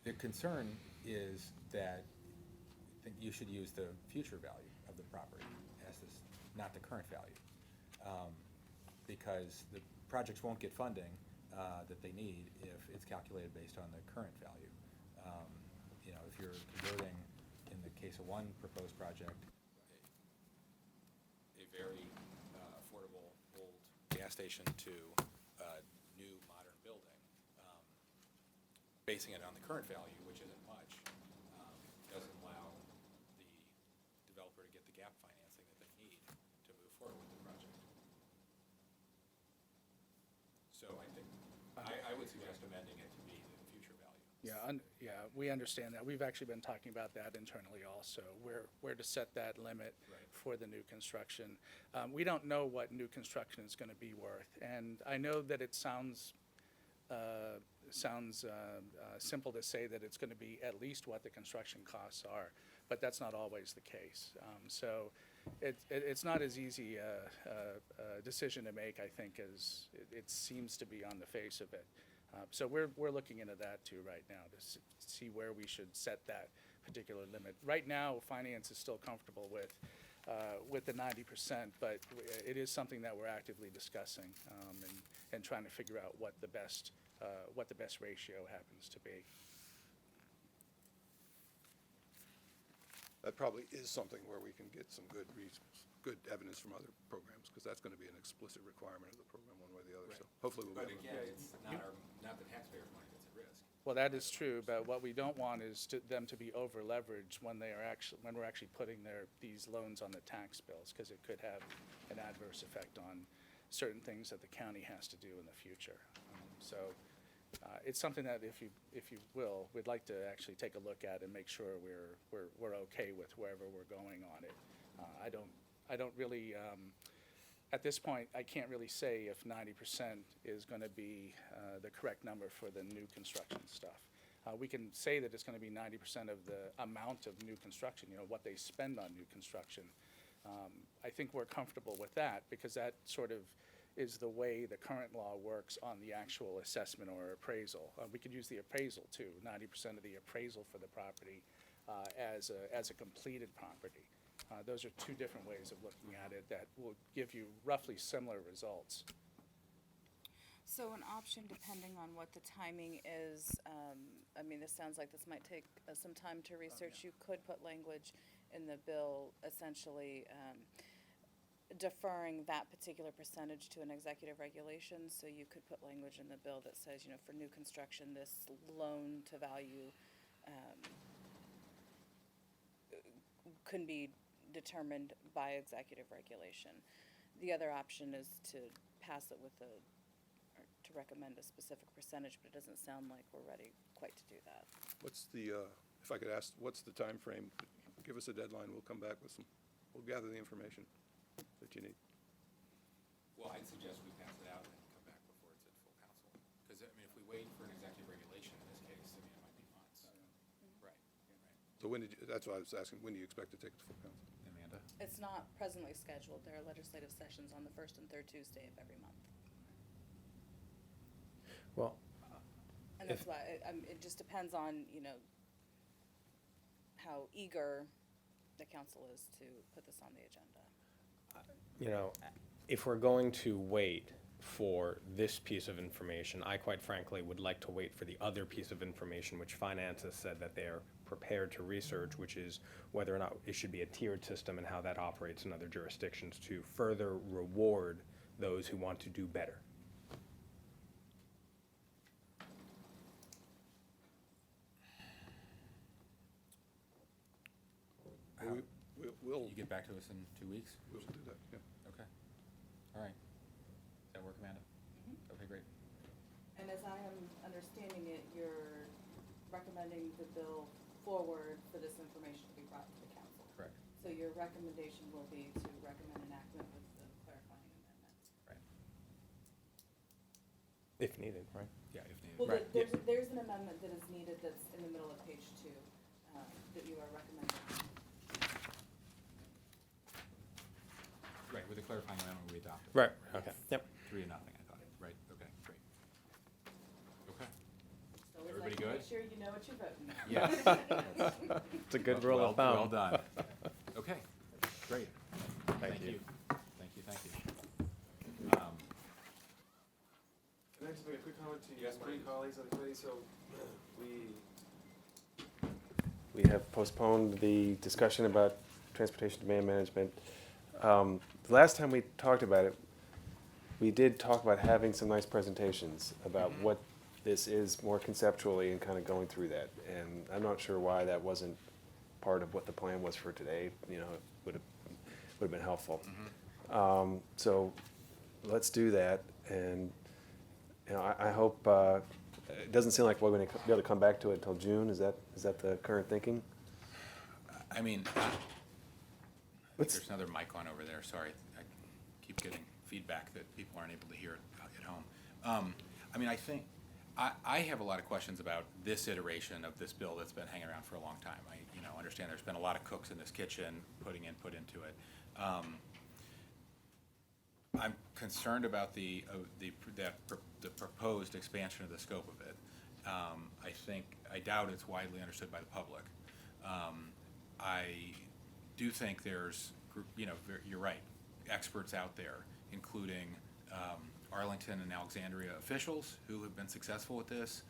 the concern is that I think you should use the future value of the property as this, not the current value. Because the projects won't get funding that they need if it's calculated based on the current value. If you're converting, in the case of one proposed project, a very affordable old gas station to a new modern building, basing it on the current value, which isn't much, doesn't allow the developer to get the gap financing that they need to move forward with the project. So I think, I would suggest amending it to be the future value. Yeah, we understand that. We've actually been talking about that internally also, where to set that limit Right. for the new construction. We don't know what new construction is going to be worth, and I know that it sounds simple to say that it's going to be at least what the construction costs are, but that's not always the case. So it's not as easy a decision to make, I think, as it seems to be on the face of it. So we're looking into that too right now to see where we should set that particular limit. Right now, finance is still comfortable with the 90%, but it is something that we're actively discussing and trying to figure out what the best ratio happens to be. That probably is something where we can get some good evidence from other programs, because that's going to be an explicit requirement of the program one way or the other. So hopefully we'll But be able to. again, it's not the taxpayers' money that's at risk. Well, that is true, but what we don't want is them to be over-leveraged when we're actually putting these loans on the tax bills, because it could have an adverse effect on certain things that the county has to do in the future. So it's something that, if you will, we'd like to actually take a look at and make sure we're okay with wherever we're going on it. I don't really, at this point, I can't really say if 90% is going to be the correct number for the new construction stuff. We can say that it's going to be 90% of the amount of new construction, what they spend on new construction. I think we're comfortable with that, because that sort of is the way the current law works on the actual assessment or appraisal. We could use the appraisal too, 90% of the appraisal for the property as a completed property. Those are two different ways of looking at it that will give you roughly similar results. So an option, depending on what the timing is, I mean, this sounds like this might take some time to research. You could put language in the bill essentially deferring that particular percentage to an executive regulation. So you could put language in the bill that says, for new construction, this loan to value can be determined by executive regulation. The other option is to pass it or to recommend a specific percentage, but it doesn't sound like we're ready quite to do that. What's the, if I could ask, what's the time frame? Give us a deadline, we'll come back with we'll gather the information that you need. Well, I'd suggest we pass it out and come back before it's at full council. Because, I mean, if we wait for an executive regulation in this case, I mean, it might be months. Right. So that's why I was asking, when do you expect to take it to full council? Amanda? It's not presently scheduled. There are legislative sessions on the first and third Tuesday of every month. Well, And that's why, it just depends on, how eager the council is to put this on the agenda. if we're going to wait for this piece of information, I quite frankly would like to wait for the other piece of information, which finance has said that they're prepared to research, which is whether or not it should be a tiered system and how that operates in other jurisdictions to further reward those who want to do better. We'll You get back to us in 2 weeks? we'll do that, yeah. Okay. All right. Does that work, Amanda? Okay, great. And as I am understanding it, you're recommending the bill forward for this information to be brought to the council. Correct. So your recommendation will be to recommend enactment with the clarifying amendment. Right. If needed, right? Yeah, if needed. Well, Right, there's an amendment that is needed that's in the middle of page 2 that you are recommending. Right, with the clarifying amendment we adopted. Right, okay, yep. 3-0, I thought. Right, okay, great. Okay. So always Everybody like to good? make sure you know what you're voting on. Yes. It's a good rule of thumb. Well done. Okay, great. Thank you. Thank you, thank you. Can I just make a quick comment to you, Yes, three please. colleagues on the committee? So we have postponed the discussion about transportation demand management. The last time we talked about it, we did talk about having some nice presentations about what this is more conceptually and kind of going through that. And I'm not sure why that wasn't part of what the plan was for today. It would have been helpful. So let's do that. And I hope, it doesn't seem like we're going to be able to come back to it until June. Is that the current thinking? I mean, Let's- there's another mic on over there, sorry. I keep getting feedback that people aren't able to hear it at home. I mean, I think, I have a lot of questions about this iteration of this bill that's been hanging around for a long time. I, understand there's been a lot of cooks in this kitchen putting input into it. I'm concerned about the proposed expansion of the scope of it. I doubt it's widely understood by the public. I do think there's, you're right, experts out there, including Arlington and Alexandria officials who have been successful with this,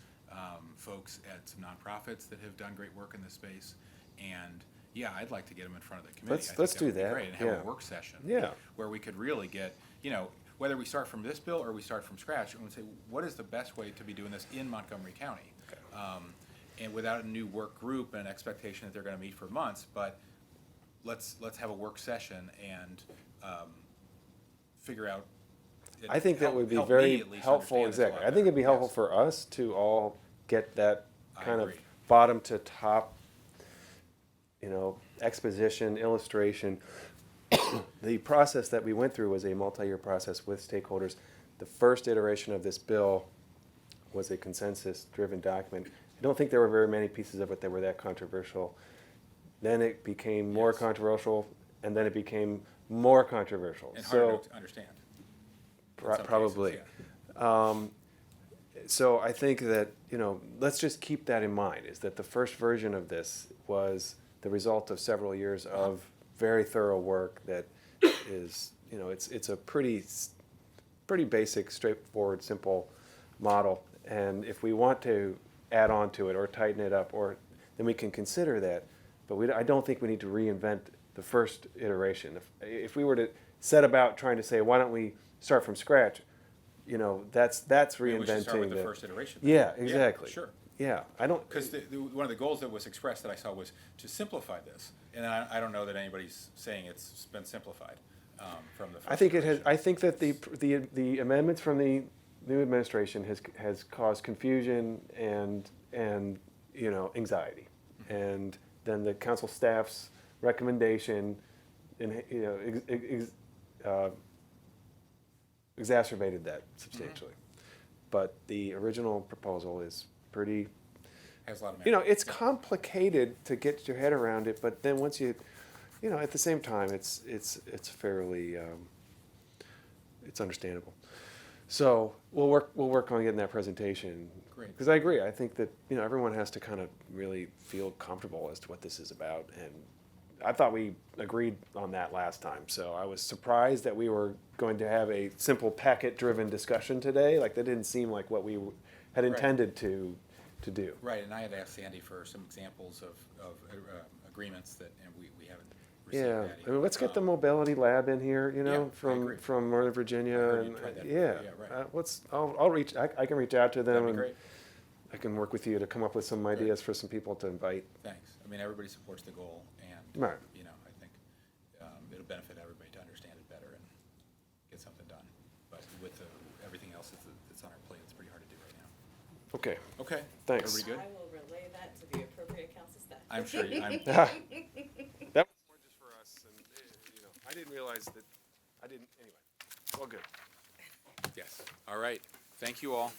folks at some nonprofits that have done great work in this space, and yeah, I'd like to get them in front of the committee. Let's I think do would be that, great, and have yeah. a work session. Yeah. Where we could really get, whether we start from this bill or we start from scratch, and say, what is the best way to be doing this in Montgomery County? And without a new work group and expectation that they're gonna meet for months, but let's have a work session and figure out. I think that would be help very me at least helpful, understand this a lot exactly. I think it'd be better. helpful for us to all get that I kind of agree. bottom to top, exposition, illustration. The process that we went through was a multi-year process with stakeholders. The first iteration of this bill was a consensus-driven document. I don't think there were very many pieces of it that were that controversial. Then it became more Yes. controversial, and then it became more controversial. And So- harder to understand. in some cases, Probably. yeah. So I think that, let's just keep that in mind, is that the first version of this was the result of several years of very thorough work that is, it's a pretty basic, straightforward, simple model. And if we want to add on to it or tighten it up, then we can consider that. But I don't think we need to reinvent the first iteration. If we were to set about trying to say, why don't we start from scratch, that's Maybe reinventing. we should start with the first iteration. then. Yeah, exactly. Sure. Yeah, I don't. Because one of the goals that was expressed that I saw was to simplify this, and I don't know that anybody's saying it's been simplified from the first. I think it has. iteration. I think that the amendments from the new administration has caused confusion and anxiety, and then the council staff's recommendation, exacerbated that substantially. But the original proposal is pretty. Has a lot of merit. It's complicated to get your head around it, but then once at the same time, it's fairly, it's understandable. So we'll work on getting that presentation. Great. Because I agree. I think that, everyone has to kind of really feel comfortable as to what this is about. And I thought we agreed on that last time. So I was surprised that we were going to have a simple packet-driven discussion today. Like, that didn't seem like what we had intended to do. Right, and I had asked Sandy for some examples of agreements and we haven't received Yeah, that I mean, let's get the either. mobility lab in here, Yeah, I from agree. Northern Virginia, I heard you and tried that yeah, before. Yeah, right. I'll reach. I can reach out to them, That'd be and great. I can work with you to come up with some ideas for some people to invite. Thanks. I mean, everybody supports the goal, and Right. I think it'll benefit everybody to understand it better and get something done. But with everything else that's on our plate, it's pretty hard to do right now. Okay, Okay. Thanks. Everybody good? I will relay that to the appropriate council staff. I'm sure. that was more just for us, and I didn't realize that. I didn't anyway. All good. Yes. All right. Thank you all.